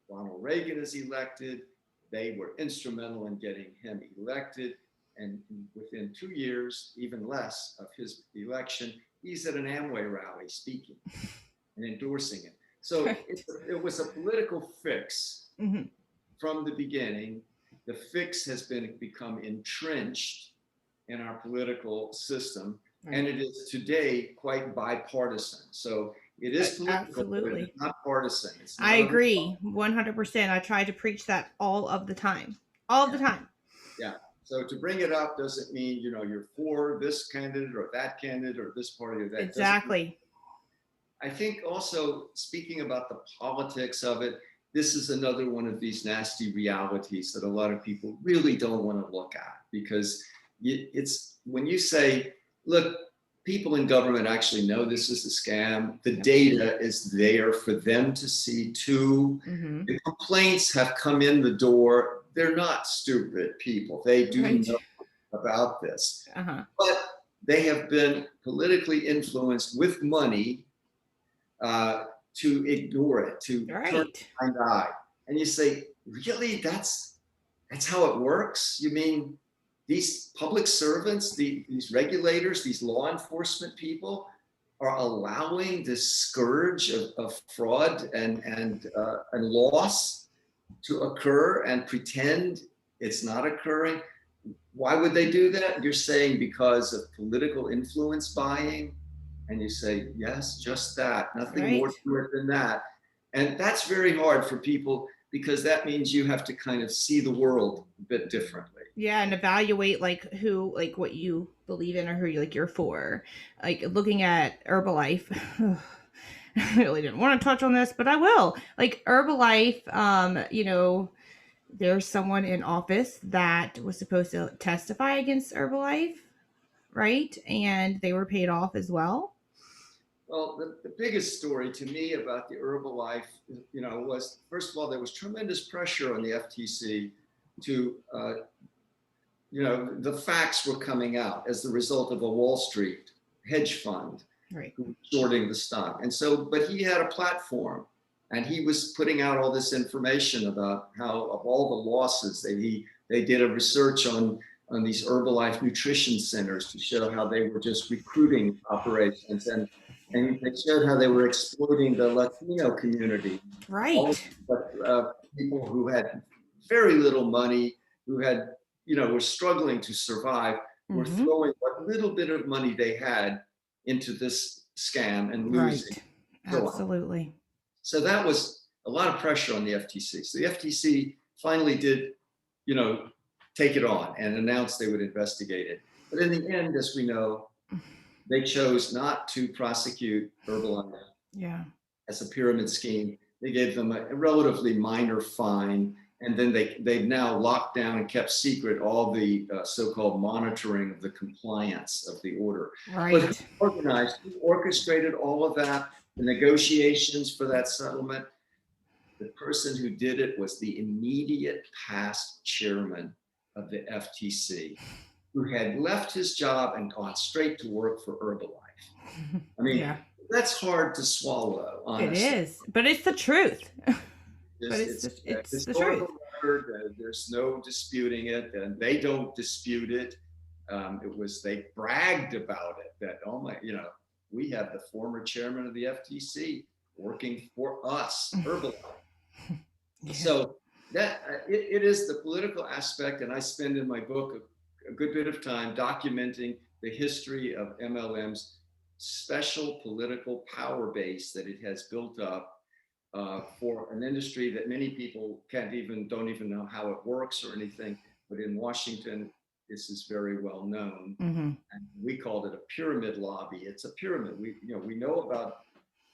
Ronald Reagan is elected. They were instrumental in getting him elected. And within 2 years, even less of his election, he's at an Amway rally speaking and endorsing it. So it was a political fix from the beginning. The fix has become entrenched in our political system, and it is today quite bipartisan. So it is political,
absolutely,
but it's not partisan. It's not
I agree 100%. I try to preach that all of the time.
Yeah. So to bring it up doesn't mean, you're for this candidate or that candidate or this party or that.
Exactly.
I think also, speaking about the politics of it, this is another one of these nasty realities that a lot of people really don't want to look at, because it's when you say, look, people in government actually know this is a scam. The data is there for them to see too. Mm-hmm. The complaints have come in the door. They're not stupid people. They do know about this. But they have been politically influenced with money to ignore it, to turn a blind eye. And you say, really, that's how it works? You mean these public servants, these regulators, these law enforcement people are allowing this scourge of fraud and loss to occur and pretend it's not occurring? Why would they do that? You're saying because of political influence buying? And you say, yes, just that, nothing more to it than that. And that's very hard for people, because that means you have to kind of see the world a bit differently.
Yeah, and evaluate what you believe in or who you're for. Like looking at Herbalife. I really didn't want to touch on this, but I will. Like Herbalife, there's someone in office that was supposed to testify against Herbalife, right? And they were paid off as well.
Well, the biggest story to me about the Herbalife, was, first of all, there was tremendous pressure on the FTC to the facts were coming out as the result of a Wall Street hedge fund
Right.
who was shorting the stock. And so, but he had a platform, and he was putting out all this information about how, of all the losses, they did a research on these Herbalife nutrition centers to show how they were just recruiting operations, and they showed how they were exploiting the Latino community, all
Right.
people who had very little money, who had, were struggling to survive, were
Mm-hmm.
throwing what little bit of money they had into this scam and losing.
Right.
So on.
Absolutely.
So that was a lot of pressure on the FTC. So the FTC finally did, take it on and announced they would investigate it. But in the end, as we know, they chose not to prosecute Herbalife
Yeah.
as a pyramid scheme. They gave them a relatively minor fine, and then they've now locked down and kept secret all the so-called monitoring of the compliance of the order. But who
Right.
organized, who orchestrated all of that, the negotiations for that settlement? The person who did it was the immediate past chairman of the FTC, who had left his job and gone straight to work for Herbalife. I mean,
Yeah.
that's hard to swallow,
It
honestly.
is, but it's the truth. But
It's a
it's the truth.
historical record. There's no disputing it, and they don't dispute it. They bragged about it, that, oh my, we have the former chairman of the FTC working for us, Herbalife.
Yeah.
So that it is the political aspect, and I spend in my book a good bit of time documenting the history of MLM's special political power base that it has built up for an industry that many people don't even know how it works or anything. But in Washington, this is very well known,
Mm-hmm.
and we called it a pyramid lobby. It's a pyramid. We know about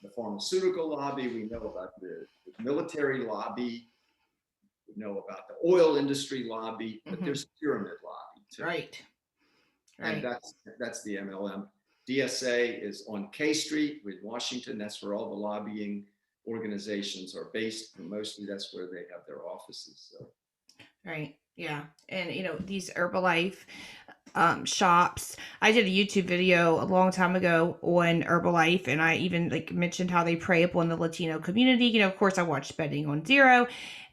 the pharmaceutical lobby. We know about the military lobby. We know about the oil industry lobby, but
Mm-hmm.
there's a pyramid lobby too.
Right.
And
Right.
that's the MLM. DSA is on K Street with Washington. That's where all the lobbying organizations are based. And mostly that's where they have their offices. So.
Right. Yeah. And these Herbalife shops. I did a YouTube video a long time ago on Herbalife, and I even like mentioned how they prey upon the Latino community. Of course, I watched Betting on Zero,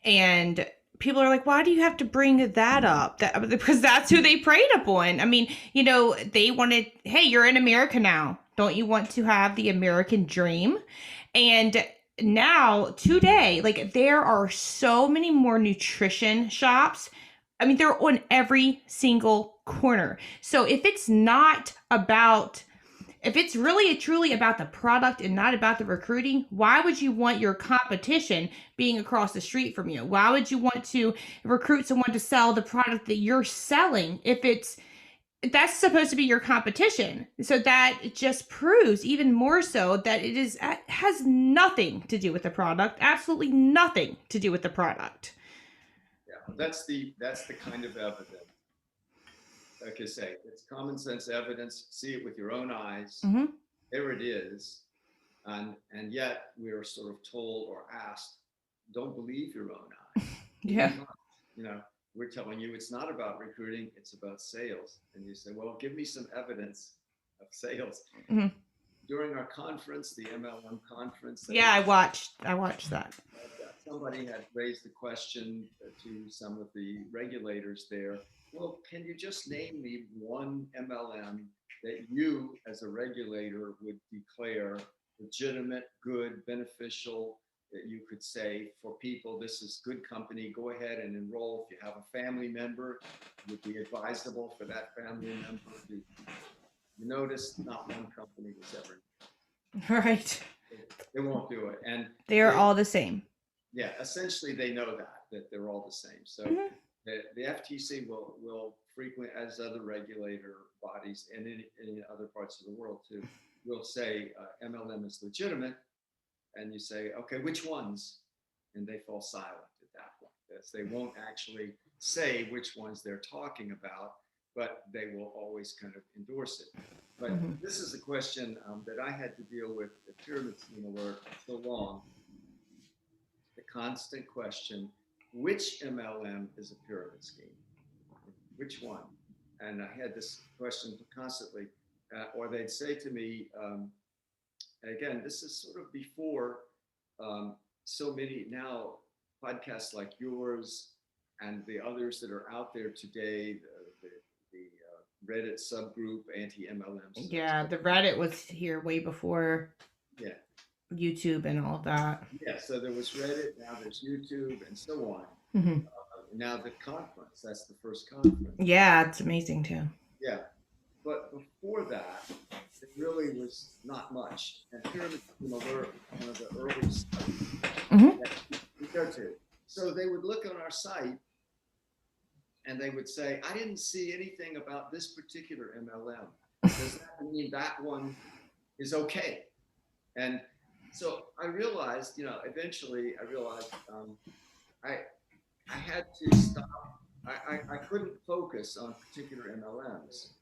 and people are like, "Why do you have to bring that up?" Because that's who they preyed upon. I mean, they wanted, "Hey, you're in America now. Don't you want to have the American dream?" And now today, like, there are so many more nutrition shops. I mean, they're on every single corner. So if it's really truly about the product and not about the recruiting, why would you want your competition being across the street from you? Why would you want to recruit someone to sell the product that you're selling if that's supposed to be your competition? So that just proves even more so that it has nothing to do with the product, absolutely nothing to do with the product.
Yeah, that's the kind of evidence. Like I say, it's common sense evidence. See it with your own eyes.
Mm-hmm.
There it is, and yet we're sort of told or asked, don't believe your own eyes.
Yeah.
We're telling you it's not about recruiting, it's about sales. And you say, well, give me some evidence of sales.
Mm-hmm.
During our conference, the MLM conference.
Yeah, I watched that.
Somebody had raised the question to some of the regulators there. Well, can you just name me one MLM that you, as a regulator, would declare legitimate, good, beneficial, that you could say for people, this is good company, go ahead and enroll. If you have a family member, it would be advisable for that family member to. You notice not one company was ever.
Right.
They won't do it. And
they are all the same.
Yeah, essentially they know that they're all the same. So
Mm-hmm.
the FTC will frequently, as other regulator bodies and in other parts of the world too, will say MLM is legitimate, and you say, okay, which ones? And they fall silent at that point. They won't actually say which ones they're talking about, but they will always kind of endorse it. But
Mm-hmm.
this is a question that I had to deal with the pyramid scheme alert so long. The constant question, which MLM is a pyramid scheme? which one? And I had this question constantly. Or they'd say to me, again, this is sort of before so many now podcasts like yours and the others that are out there today, the Reddit subgroup, anti-MLM.
Yeah, the Reddit was here way before
Yeah.
YouTube and all of that.
Yeah, so there was Reddit, now there's YouTube and so on.
Mm-hmm.
Now the conference, that's the first conference.
Yeah, it's amazing too.
Yeah, but before that, it really was not much. And Pyramid Scheme were one of the early studies that we go to. So they would look on our site and they would say, I didn't see anything about this particular MLM. Does that mean that one is okay? And so I realized, eventually I realized I had to stop. I couldn't focus on particular MLMs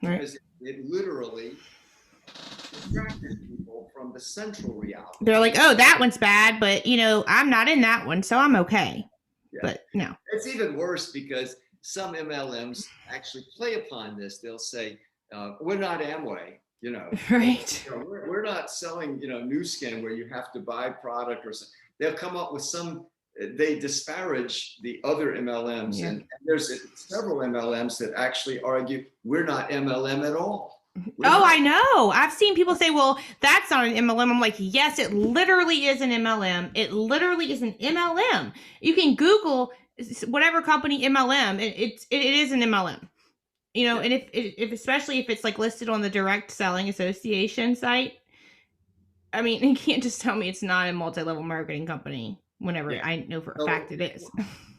because it literally distracted people from the central reality.
They're like, oh, that one's bad, but I'm not in that one, so I'm okay. Yeah. But no.
It's even worse because some MLMs actually play upon this. They'll say, we're not Amway,
Right.
We're not selling, new skin where you have to buy product or something. They'll come up with they disparage the other MLMs. Yeah. And there's several MLMs that actually argue we're not MLM at all.
I know. I've seen people say, well, that's not an MLM. I'm like, yes, it literally is an MLM. It literally is an MLM. You can Google whatever company MLM. It is an MLM. And if especially if it's like listed on the Direct Selling Association site, I mean, you can't just tell me it's not a multi-level marketing company whenever I know for a fact it is.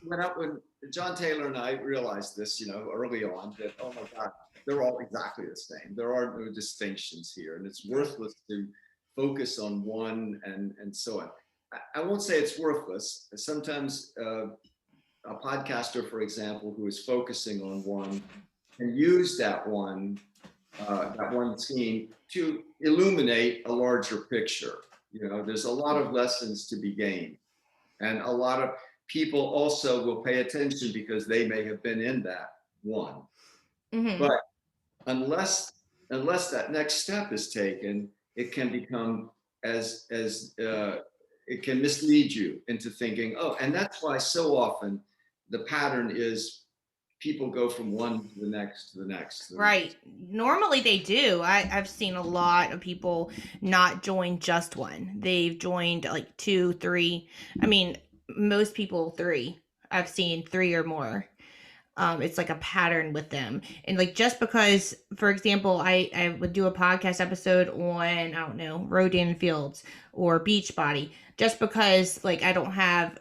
When John Taylor and I realized this, early on, that, oh my God, they're all exactly the same. There are no distinctions here, and it's worthless to focus on one and so on. I won't say it's worthless. Sometimes a podcaster, for example, who is focusing on one can use that one scheme to illuminate a larger picture. There's a lot of lessons to be gained, and a lot of people also will pay attention because they may have been in that one. Mm-hmm. But unless that next step is taken, it can become it can mislead you into thinking, oh, and that's why so often the pattern is people go from one to the next to the next.
Right. Normally they do. I've seen a lot of people not join just one. They've joined like 2, 3. I mean, most people 3. I've seen 3 or more. It's like a pattern with them. And like, just because, for example, I would do a podcast episode on, I don't know, Rodan Fields or Beachbody, just because like I don't have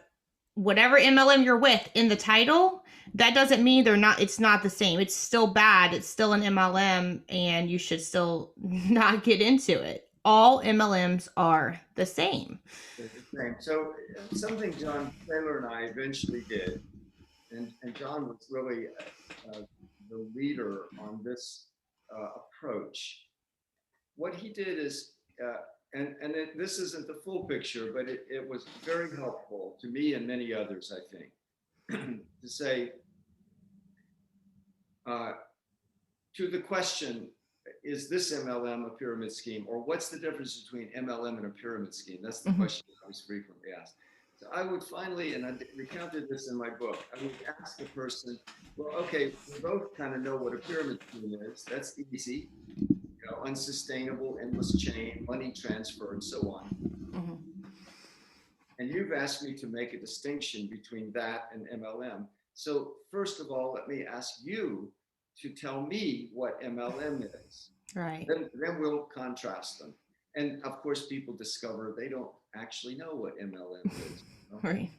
whatever MLM you're with in the title, that doesn't mean it's not the same. It's still bad. It's still an MLM, and you should still not get into it. All MLMs are the same.
They're the same. So something John Taylor and I eventually did, and John was really the leader on this approach. What he did is, this isn't the full picture, but it was very helpful to me and many others, I think, to say, to the question, is this MLM a pyramid scheme, or what's the difference between MLM and a pyramid scheme? That's the question I was frequently asked. So I would finally, and I recounted this in my book, I would ask the person, well, okay, we both kind of know what a pyramid scheme is. That's easy. Unsustainable, endless chain, money transfer, and so on. Mm-hmm. And you've asked me to make a distinction between that and MLM. So first of all, let me ask you to tell me what MLM is.
Right.
Then we'll contrast them. And of course, people discover they don't actually know what MLM is.
Right.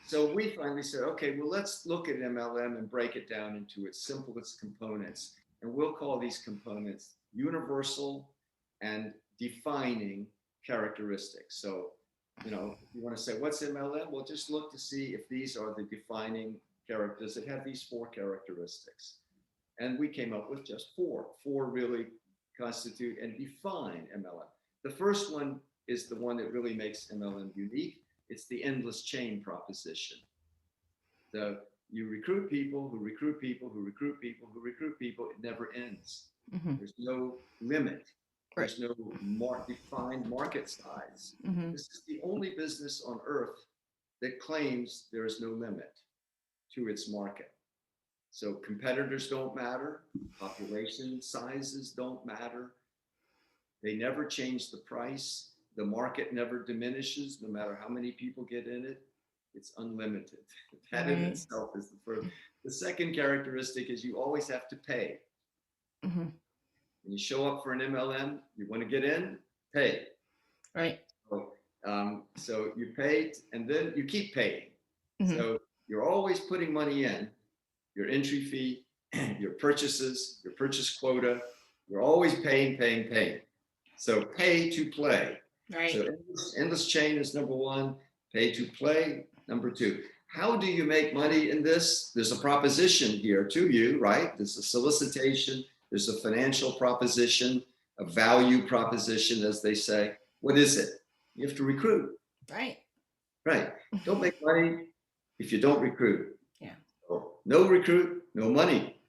So we finally said, okay, well, let's look at MLM and break it down into its simplest components. And we'll call these components universal and defining characteristics. So, if you want to say, what's MLM? Well, just look to see if these are the defining characters that have these 4 characteristics. And we came up with just 4. 4 really constitute and define MLM. The first one is the one that really makes MLM unique. It's the endless chain proposition. The You recruit people who recruit people who recruit people who recruit people. It never ends.
Mm-hmm.
There's no limit.
Right.
There's no defined market size.
Mm-hmm.
This is the only business on earth that claims there is no limit to its market. So competitors don't matter, population sizes don't matter. They never change the price. The market never diminishes, no matter how many people get in it. It's unlimited. That in
Right.
itself is the first. The second characteristic is you always have to pay.
Mm-hmm.
When you show up for an MLM, you want to get in, pay.
Right.
So you pay and then you keep paying.
Mm-hmm.
So you're always putting money in, your entry fee, your purchases, your purchase quota. You're always paying, paying, paying. So pay to play.
Right.
So endless chain is number one. Pay to play, number two. How do you make money in this? There's a proposition here to you, right? There's a solicitation. There's a financial proposition, a value proposition, as they say. What is it? You have to recruit.
Right.
Right. Don't make money if you don't recruit.
Yeah.
No recruit, no money.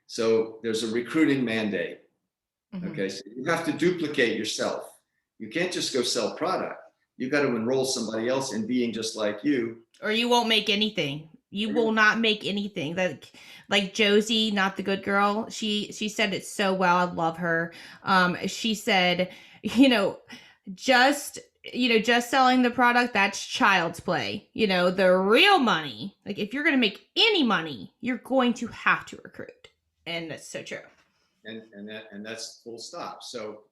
So there's a recruiting mandate.
Mm-hmm.
Okay. So you have to duplicate yourself. You can't just go sell product. You got to enroll somebody else in being just like you.
Or you won't make anything. You will not make anything. Like Josie, not the good girl. She said it so well. I love her. She said, just just selling the product, that's child's play. The real money, like if you're going to make any money, you're going to have to recruit. And that's so true.
And that's full stop. So,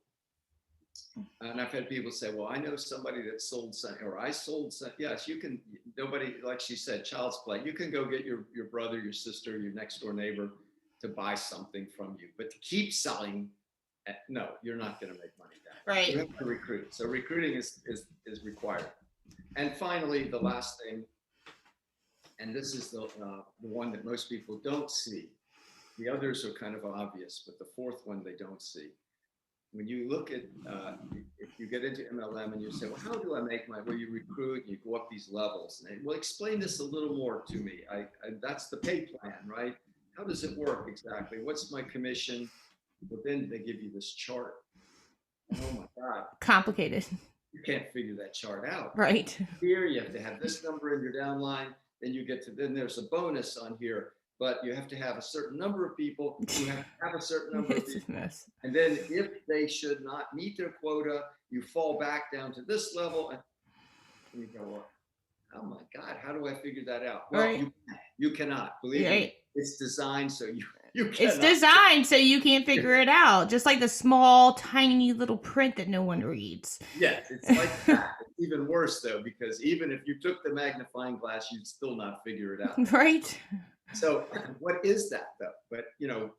and I've had people say, well, I know somebody that sold something, or I sold something. Yes, you can. Nobody, like she said, child's play. You can go get your brother, your sister, your next door neighbor to buy something from you, but to keep selling, no, you're not going to make money that way.
Right.
You have to recruit. So recruiting is required. And finally, the last thing, and this is the one that most people don't see. The others are kind of obvious, but the fourth one they don't see. When you look at, if you get into MLM and you say, well, how do I make my, well, you recruit and you go up these levels. And well, explain this a little more to me. That's the pay plan, right? How does it work exactly? What's my commission? But then they give you this chart. Oh my God.
Complicated.
You can't figure that chart out.
Right.
Here, you have to have this number in your downline. Then you get to, then there's a bonus on here. But you have to have a certain number of people. You have to have a certain number of people. And then if they should not meet their quota, you fall back down to this level. And you go, well, oh my God, how do I figure that out? Well, right. you cannot. Believe me, it's designed so you cannot.
It's designed so you can't figure it out. Just like the small, tiny little print that no one reads.
Yes, it's like that. It's even worse, though, because even if you took the magnifying glass, you'd still not figure it out.
Right.
So what is that, though? But,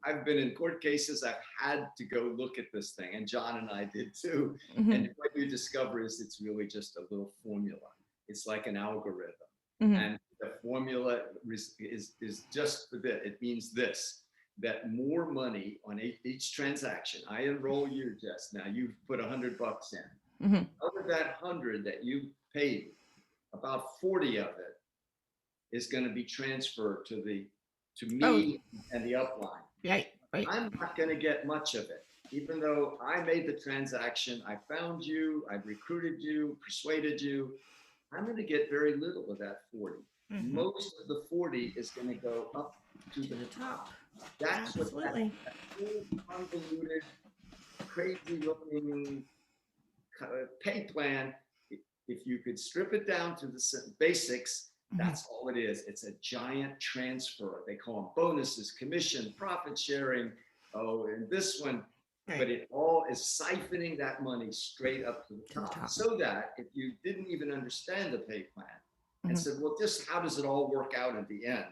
I've been in court cases. I've had to go look at this thing, and John and I did too. Mm-hmm. And what you discover is it's really just a little formula. It's like an algorithm. Mm-hmm. And the formula is just for this. It means this, that more money on each transaction. I enroll you, Jess. Now you've put $100 in. Mm-hmm. Out of that 100 that you paid, about 40 of it is going to be transferred to me and the upline.
Right.
I'm not going to get much of it, even though I made the transaction. I found you, I recruited you, persuaded you. I'm going to get very little of that 40. Mm-hmm. Most of the 40 is going to go up to the top. That's
Absolutely.
What that convoluted, crazy-looking pay plan. If you could strip it down to the basics. That's all it is. It's a giant transfer. They call them bonuses, commission, profit sharing. Oh, and this one, but it all is siphoning that money straight up to the top. So that if you didn't even understand the pay plan and said, well, just how does it all work out at the end?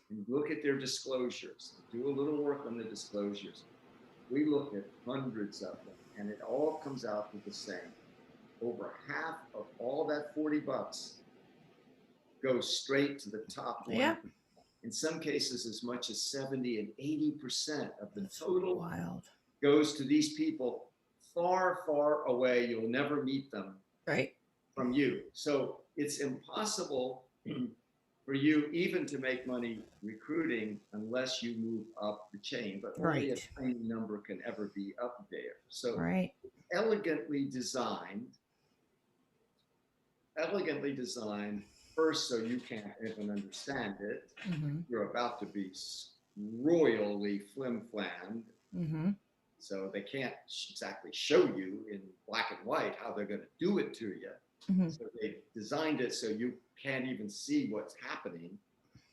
And look at their disclosures. Do a little work on the disclosures. We look at hundreds of them, and it all comes out to the same. Over half of all that $40 goes straight to the top one.
Yeah.
In some cases, as much as 70 and 80% of the total goes to these people far, far away. You'll never meet them from you. So it's impossible for you even to make money recruiting unless you move up the chain, but only a
Right.
tiny number can ever be up there. So
Right.
elegantly designed, elegantly designed first so you can't even understand it.
Mm-hmm.
You're about to be royally flim-flammed.
Mm-hmm.
So they can't exactly show you in black and white how they're going to do it to you.
Mm-hmm.
So they designed it so you can't even see what's happening.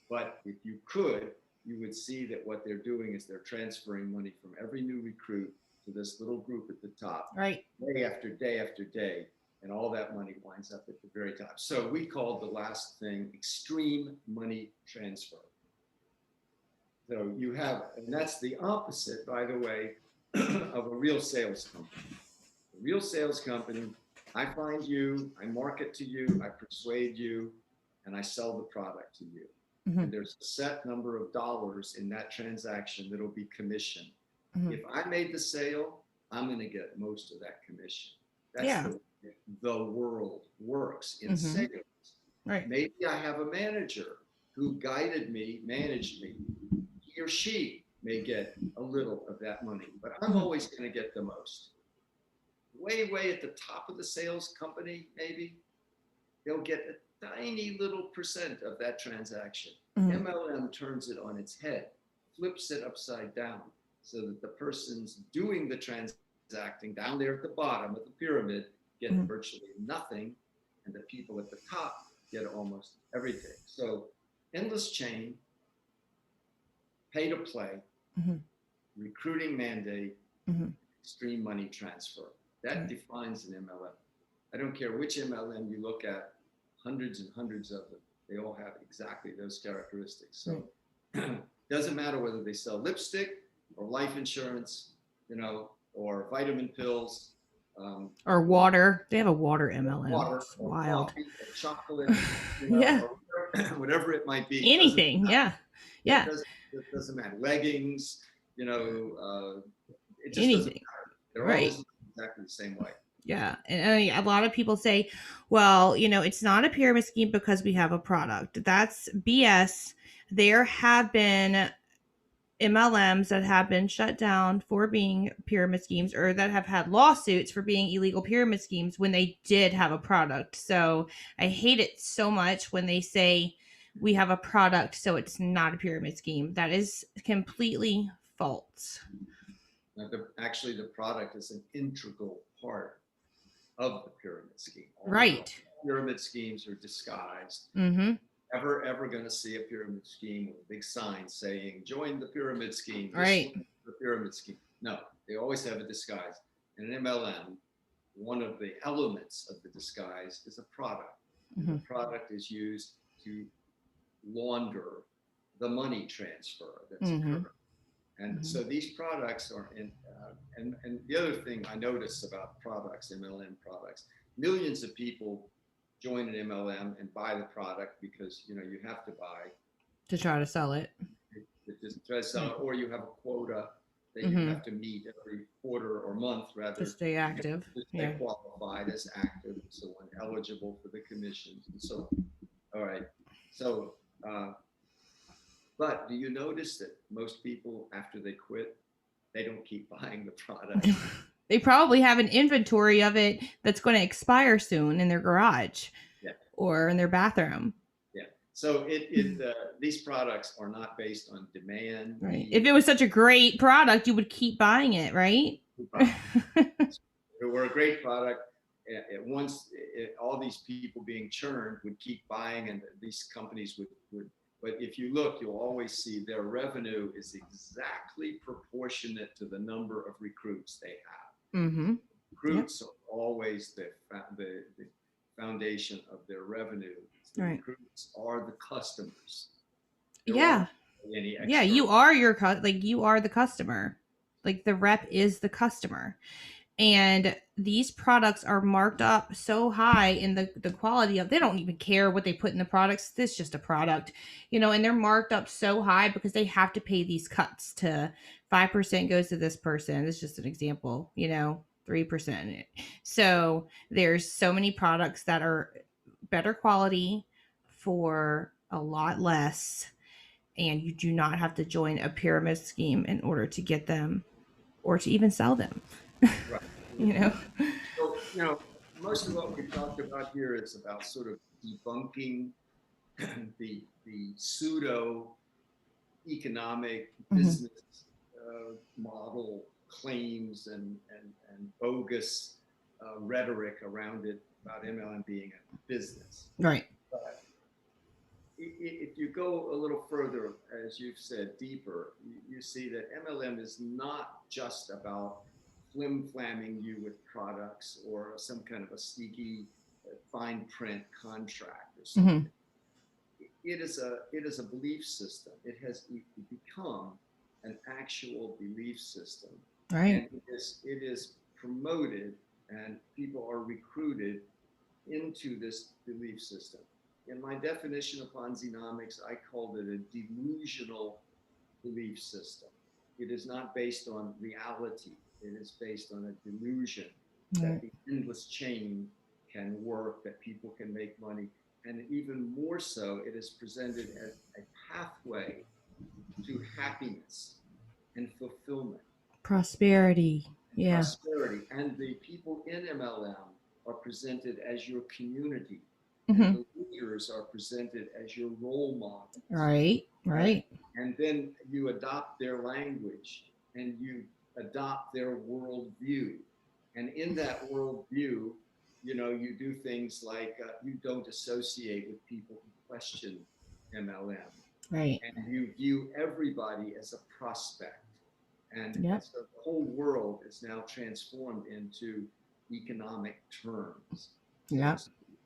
But if you could, you would see that what they're doing is they're transferring money from every new recruit to this little group at the top,
Right.
day after day after day. And all that money winds up at the very top. So we called the last thing extreme money transfer. So you have, and that's the opposite, by the way, of a real sales company. A real sales company, I find you, I market to you, I persuade you, and I sell the product to you.
Mm-hmm.
And there's a set number of dollars in that transaction that'll be commission.
Mm-hmm.
If I made the sale, I'm going to get most of that commission. That's
Yeah.
the world works in
Mm-hmm.
sales.
Right.
Maybe I have a manager who guided me, managed me. He or she may get a little of that money, but I'm always going to get the most. Way, way at the top of the sales company, maybe they'll get a tiny little percent of that transaction.
Mm-hmm.
MLM turns it on its head, flips it upside down so that the person's doing the transacting down there at the bottom of the pyramid get virtually nothing, and the people at the top get almost everything. So endless chain, pay to play, recruiting mandate, extreme money transfer. That defines an MLM. I don't care which MLM you look at, hundreds and hundreds of them. They all have exactly those characteristics. So doesn't matter whether they sell lipstick or life insurance, or vitamin pills.
Or water. They have a water MLM.
Water,
it's
or
wild.
coffee, or chocolate,
yeah.
or whatever it might be.
Anything. Yeah. Yeah.
It doesn't matter. Leggings, it just
anything.
Doesn't matter. They're all exactly the same way.
Yeah. And a lot of people say, well, it's not a pyramid scheme because we have a product. That's BS. There have been MLMs that have been shut down for being pyramid schemes, or that have had lawsuits for being illegal pyramid schemes when they did have a product. So I hate it so much when they say we have a product, so it's not a pyramid scheme. That is completely false.
Now, actually, the product is an integral part of the pyramid scheme.
Right.
Pyramid schemes are disguised.
Mm-hmm.
Ever going to see a pyramid scheme with a big sign saying, join the pyramid scheme.
Right.
The pyramid scheme. No, they always have a disguise. In an MLM, one of the elements of the disguise is a product. The product is used to launder the money transfer that's occurring. And so these products are in, and the other thing I notice about products, MLM products, millions of people join an MLM and buy the product because you have to buy
to try to sell it.
Just try to sell it, or you have a quota that you have to meet every quarter or month, rather
to stay active,
to stay qualified as active, and so on, eligible for the commissions and so on. All right, so. But do you notice that most people, after they quit, they don't keep buying the product?
They probably have an inventory of it that's going to expire soon in their garage or in their bathroom.
Yeah. So these products are not based on demand.
Right. If it was such a great product, you would keep buying it, right?
If it were a great product, all these people being churned would keep buying, and these companies would. But if you look, you'll always see their revenue is exactly proportionate to the number of recruits they have. Recruits are always the foundation of their revenue. The recruits are the customers. You are you are the customer.
Like the rep is the customer. And these products are marked up so high in the quality of, they don't even care what they put in the products. This is just a product, and they're marked up so high because they have to pay these cuts to 5% goes to this person. It's just an example, 3%. So there's so many products that are better quality for a lot less, and you do not have to join a pyramid scheme in order to get them or to even sell them.
Right.
You know?
So, most of what we've talked about here is about sort of debunking the pseudo economic
Mm-hmm.
business model claims and bogus rhetoric around it about MLM being a business.
Right.
But if you go a little further, as you've said, deeper, you see that MLM is not just about flim-flamming you with products or some kind of a sneaky fine print contract or something.
Mm-hmm.
It is a belief system. It has become an actual belief system,
Right.
and it is promoted, and people are recruited into this belief system. In my definition of Ponzinomics, I called it a delusional belief system. It is not based on reality. It is based on a delusion that
Right.
the endless chain can work, that people can make money. And even more so, it is presented as a pathway to happiness and fulfillment,
Prosperity. Yeah.
prosperity. And the people in MLM are presented as your community, and
Mm-hmm.
the leaders are presented as your role models,
Right.
right?
Right.
And then you adopt their language and you adopt their worldview. And in that worldview, you do things like you don't associate with people who question MLM,
Right.
and you view everybody as a prospect. And
Yep.
so the whole world is now transformed into economic terms, so to
Yep.
speak.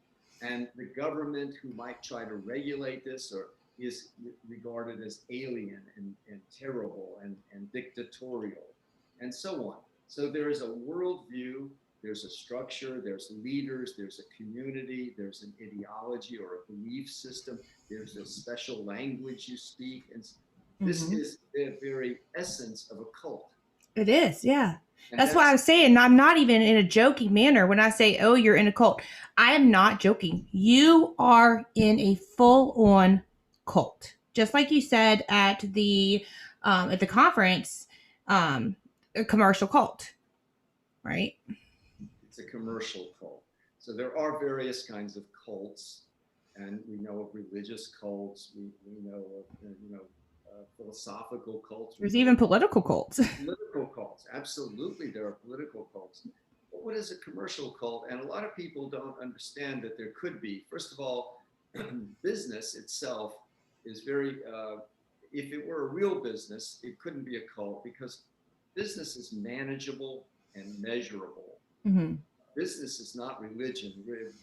And the government, who might try to regulate this, or is regarded as alien and terrible and dictatorial, and so on. So there is a worldview, there's a structure, there's leaders, there's a community, there's an ideology or a belief system, there's a special language you speak. And this
Mm-hmm.
is the very essence of a cult.
It is. Yeah.
And
That's why
that's
I'm saying I'm not even in a joking manner when I say, oh, you're in a cult. I am not joking. You are in a full on cult. Just like you said at the conference, a commercial cult, right?
it's a commercial cult. So there are various kinds of cults, and we know of religious cults. We know of philosophical cults. We
There's
know
even
of
political cults.
political cults. Absolutely, there are political cults. But what is a commercial cult? And a lot of people don't understand that there could be. First of all, business itself is very. If it were a real business, it couldn't be a cult, because business is manageable and measurable.
Mm-hmm.
Business is not religion.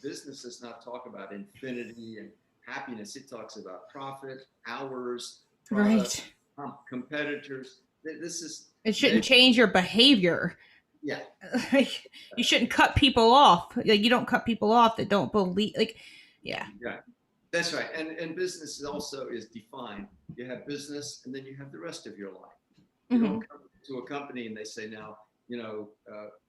Business does not talk about infinity and happiness. It talks about profit, hours, product,
Right.
competitors. This is,
It shouldn't change your behavior.
yeah,
You shouldn't cut people off. Like, you don't cut people off that don't believe. Like, yeah.
yeah, that's right. And business is also is defined. You have business, and then you have the rest of your life. You
Mm-hmm.
don't come to a company and they say, now,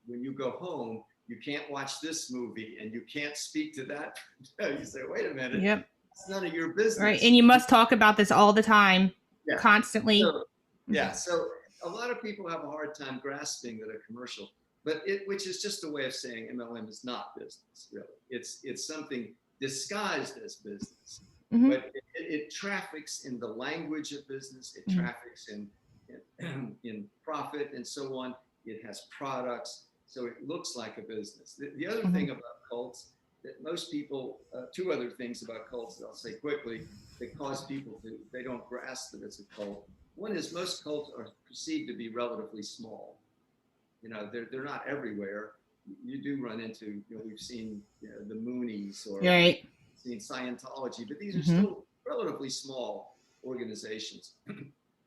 when you go home, you can't watch this movie and you can't speak to that. You say, wait a minute,
Yep.
it's none of your
Right.
business.
And you must talk about this all the time,
Yeah.
constantly.
So, yeah. So a lot of people have a hard time grasping that a commercial, which is just a way of saying MLM is not business, really. It's something disguised as business,
Mm-hmm.
but it traffics in the language of business. It traffics in profit and so on. It has products, so it looks like a business. The other thing about cults that most people, two other things about cults that I'll say quickly that cause people they don't grasp that it's a cult. One is most cults are perceived to be relatively small. They're not everywhere. You do run into, we've seen the Moonies, or
Right.
seen Scientology, but these are still relatively small organizations.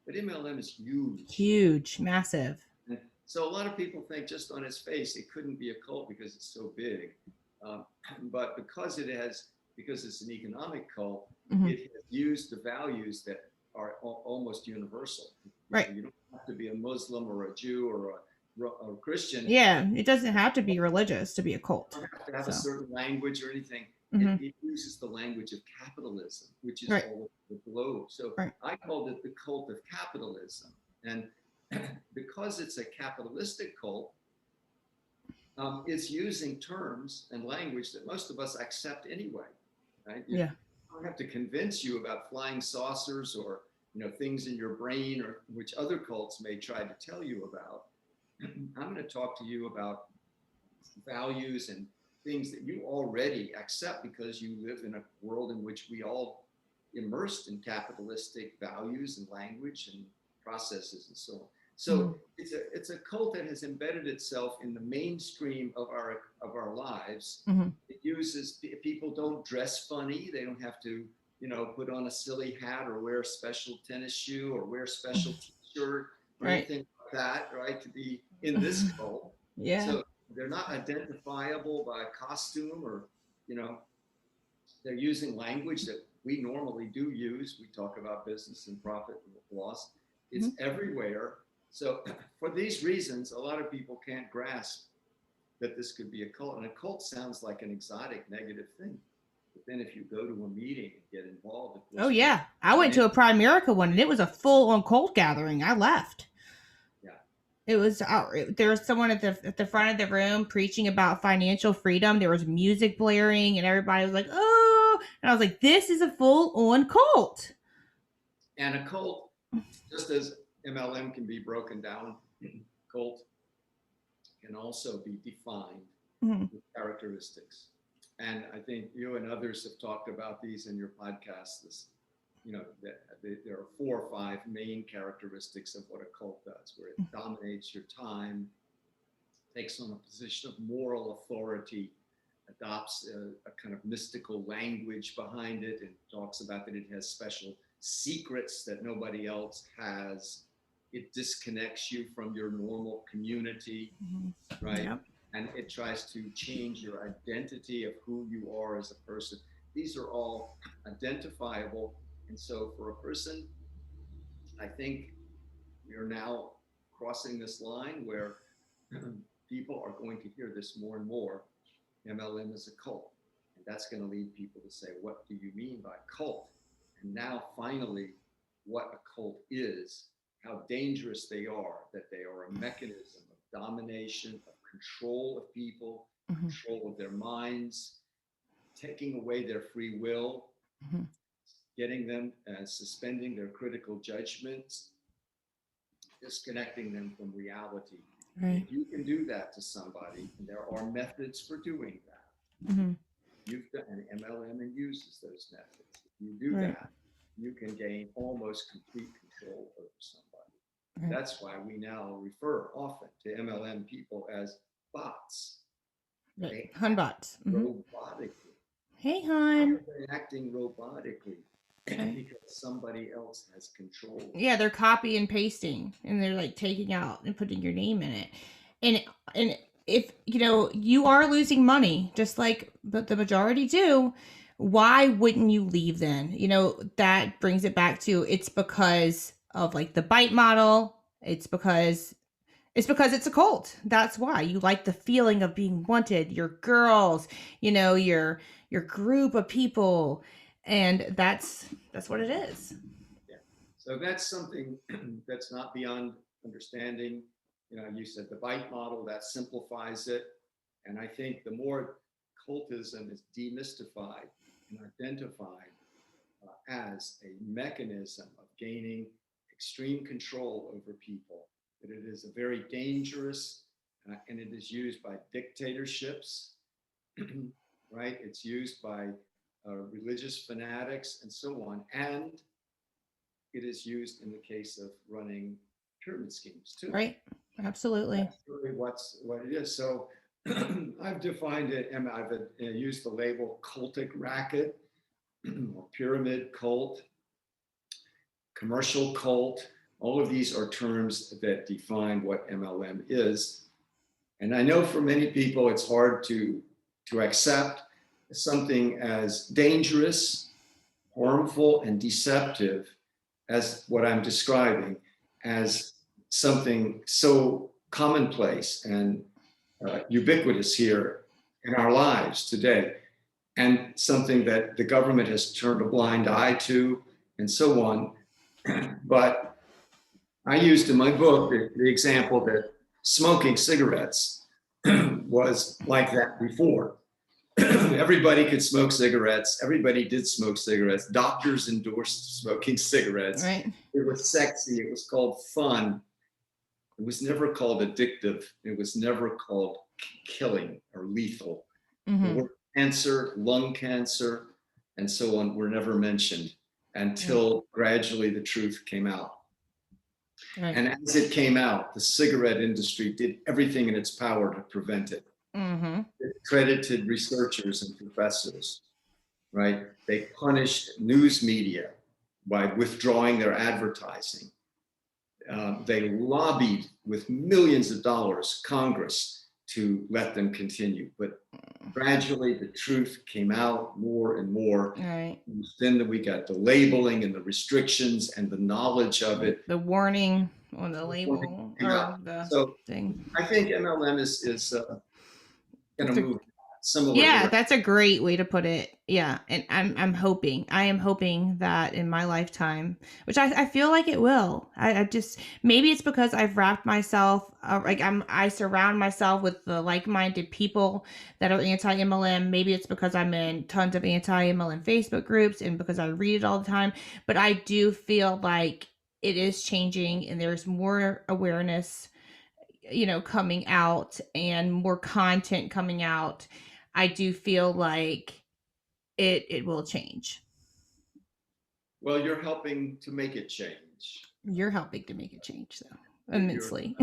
But MLM is huge.
Huge, massive.
And so a lot of people think just on its face it couldn't be a cult because it's so big. But because it's an economic cult, it has used the values that are almost universal.
Right.
You don't have to be a Muslim or a Jew or a Christian.
Yeah, it doesn't have to be religious to be a cult.
You don't have to have a certain language or anything.
Mm-hmm.
It uses the language of capitalism, which is
Right.
all over the globe. So
Right.
I called it the cult of capitalism. And because it's a capitalistic cult, it's using terms and language that most of us accept anyway, right?
Yeah.
I don't have to convince you about flying saucers or things in your brain, or which other cults may try to tell you about. I'm going to talk to you about values and things that you already accept because you live in a world in which we all immersed in capitalistic values and language and processes and so on. So
Mm-hmm.
it's a cult that has embedded itself in the mainstream of our lives.
Mm-hmm.
It uses people don't dress funny. They don't have to put on a silly hat or wear a special tennis shoe or wear a special t-shirt or
Right.
anything like that, right? To be in this cult.
Yeah.
So they're not identifiable by costume or, they're using language that we normally do use. We talk about business and profit and loss. It's everywhere. So for these reasons, a lot of people can't grasp that this could be a cult. And a cult sounds like an exotic negative thing. But then if you go to a meeting and get involved,
Oh yeah, I went to a Primerica one and it was a full-on cult gathering. I left.
Yeah.
It was there was someone at the front of the room preaching about financial freedom. There was music blaring and everybody was like, "Oh!" And I was like, "This is a full-on cult."
And a cult, just as MLM can be broken down, cult can also be defined with characteristics. And I think you and others have talked about these in your podcast. There are 4 or 5 main characteristics of what a cult does, where it dominates your time, takes on a position of moral authority, adopts a kind of mystical language behind it, and talks about that it has special secrets that nobody else has. It disconnects you from your normal community, right? Yep. And it tries to change your identity of who you are as a person. These are all identifiable. And so for a person, I think we're now crossing this line where people are going to hear this more and more. MLM is a cult. And that's going to lead people to say, what do you mean by cult? And now finally, what a cult is, how dangerous they are, that they are a mechanism of domination, of control of people, control of their minds, taking away their free will, getting them, suspending their critical judgments, disconnecting them from reality. Right. If you can do that to somebody, and there are methods for doing that. You've done, and MLM uses those methods. If you do that, you can gain almost complete control over somebody. Right. That's why we now refer often to MLM people as bots.
Right. Hun bots.
Robotically.
Hey, hun.
They're acting robotically because somebody else has control.
Yeah, they're copy and pasting, and they're like taking out and putting your name in it. And if you are losing money, just like the majority do, why wouldn't you leave then? That brings it back to, it's because of like the bite model. It's because it's a cult. That's why you like the feeling of being wanted, your girls, your group of people, and that's what it is.
Yeah. So that's something that's not beyond understanding. You said the bite model, that simplifies it. And I think the more cultism is demystified and identified as a mechanism of gaining extreme control over people, that it is a very dangerous, and it is used by dictatorships, right? It's used by religious fanatics and so on. And it is used in the case of running pyramid schemes too.
Right. Absolutely.
That's really what it is. So I've defined it, and I've used the label cultic racket or pyramid cult, commercial cult. All of these are terms that define what MLM is. And I know for many people, it's hard to accept something as dangerous, harmful, and deceptive as what I'm describing as something so commonplace and ubiquitous here in our lives today. and something that the government has turned a blind eye to, and so on. But I used in my book the example that smoking cigarettes was like that before. Everybody could smoke cigarettes. Everybody did smoke cigarettes. Doctors endorsed smoking cigarettes.
Right.
It was sexy. It was called fun. It was never called addictive. It was never called killing or lethal. The word cancer, lung cancer, and so on were never mentioned until gradually the truth came out.
Right.
And as it came out, the cigarette industry did everything in its power to prevent it. It credited researchers and professors, right? They punished news media by withdrawing their advertising. They lobbied with millions of dollars Congress to let them continue. But gradually the truth came out more and more.
Right.
Then we got the labeling and the restrictions and the knowledge of it.
The warning on the label or the thing.
I think MLM is going to move similar.
Yeah, that's a great way to put it. Yeah, and I am hoping that in my lifetime, which I feel like it will. I just, maybe it's because I've wrapped myself I surround myself with the like-minded people that are anti-MLM. Maybe it's because I'm in tons of anti-MLM Facebook groups and because I read it all the time. But I do feel like it is changing and there's more awareness, coming out and more content coming out. I do feel like it will change.
Well, you're helping to make it change.
You're helping to make it change, though, immensely.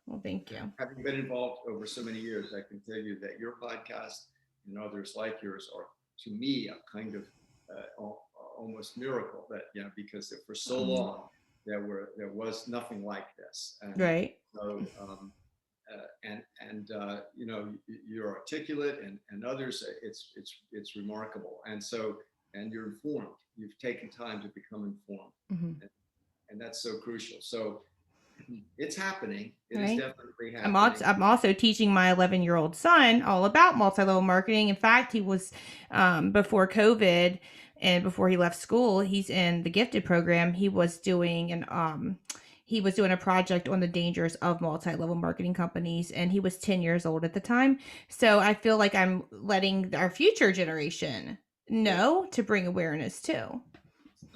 Well, thank you.
Having been involved over so many years, I can tell you that your podcast and others like yours are, to me, a kind of almost miracle. That because for so long there was nothing like this. And
right.
So. You're articulate and others. It's remarkable, and you're informed. You've taken time to become informed, and that's so crucial. So it's happening. It is definitely happening.
I'm also teaching my 11-year-old son all about multi-level marketing. In fact, he was before COVID and before he left school, he's in the gifted program. He was doing a project on the dangers of multi-level marketing companies, and he was 10 years old at the time. So I feel like I'm letting our future generation know to bring awareness too.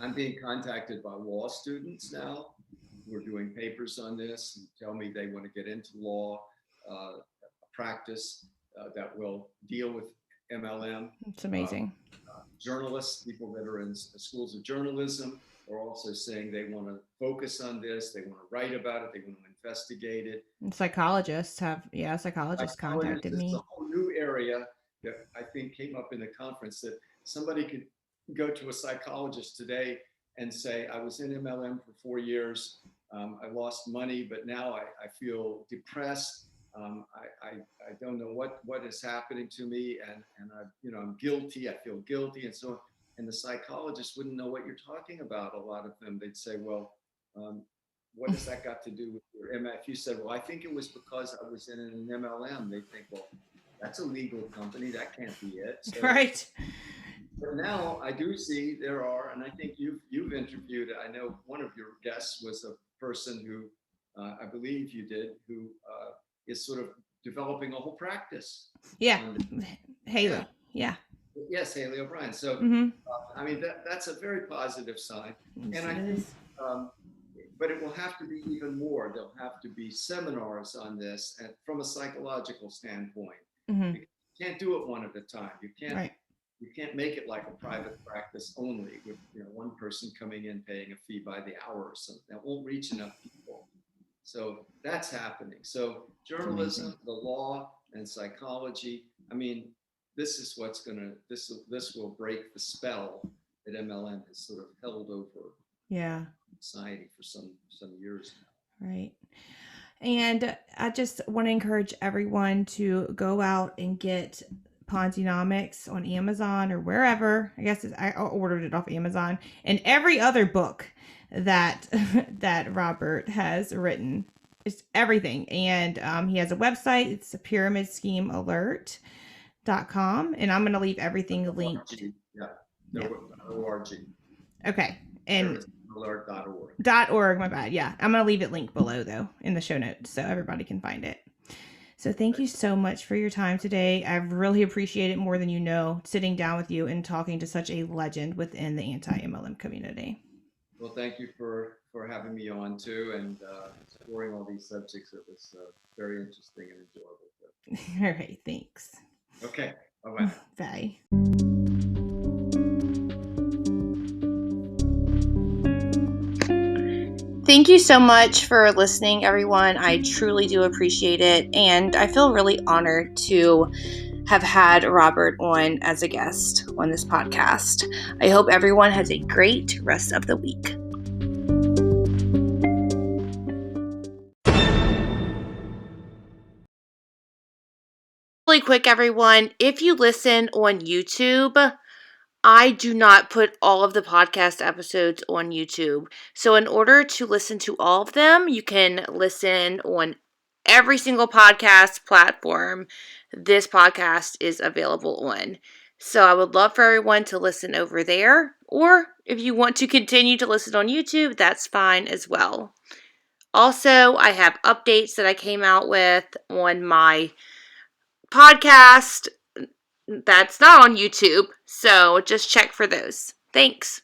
I'm being contacted by law students now who are doing papers on this and tell me they want to get into law practice that will deal with MLM.
It's amazing.
Journalists, people that are in schools of journalism, are also saying they want to focus on this. They want to write about it. They want to investigate it.
And psychologists contacted me.
It's a whole new area that I think came up in the conference, that somebody could go to a psychologist today and say, I was in MLM for 4 years. I lost money, but now I feel depressed. I don't know what is happening to me, and I'm guilty. I feel guilty, and so on. And the psychologist wouldn't know what you're talking about. A lot of them, they'd say, well, what has that got to do with your MLM? If you said, well, I think it was because I was in an MLM, they think, well, that's a legal company. That can't be it. So,
right.
But now I do see there are, and I think you've interviewed, I know one of your guests was a person who, I believe you did, who is sort of developing a whole practice.
Yeah. Haley. Yeah.
Yes, Haley O'Brien. So, I mean, that's a very positive sign.
Yes,
and I think, but it will have to be even more. There'll have to be seminars on this, and from a psychological standpoint. You can't do it one at a time. You can't make it like a private practice only with one person coming in paying a fee by the hour or something. That won't reach enough people. So that's happening. So journalism, the law, and psychology. I mean, this is what's this will break the spell that MLM has sort of held over society for some years now.
Right. And I just want to encourage everyone to go out and get Ponzinomics on Amazon or wherever. I guess I ordered it off Amazon, and every other book that Robert has written. It's everything. And he has a website. It's a pyramid scheme alert and I'm going to leave everything linked.
Yeah. .org.
Okay. And
.org.
.org, my bad. Yeah. I'm going to leave it linked below, though, in the show notes so everybody can find it. So thank you so much for your time today. I really appreciate it more than you know, sitting down with you and talking to such a legend within the anti-MLM community.
Well, thank you for having me on too, and exploring all these subjects. It was very interesting and enjoyable.
All right, thanks.
Okay, bye-bye.
Bye. Thank you so much for listening, everyone. I truly do appreciate it, and I feel really honored to have had Robert on as a guest on this podcast. I hope everyone has a great rest of the week. Really quick, everyone, if you listen on YouTube, I do not put all of the podcast episodes on YouTube. So in order to listen to all of them, you can listen on every single podcast platform this podcast is available on. So I would love for everyone to listen over there. Or if you want to continue to listen on YouTube, that's fine as well. Also, I have updates that I came out with on my podcast that's not on YouTube, so just check for those. Thanks.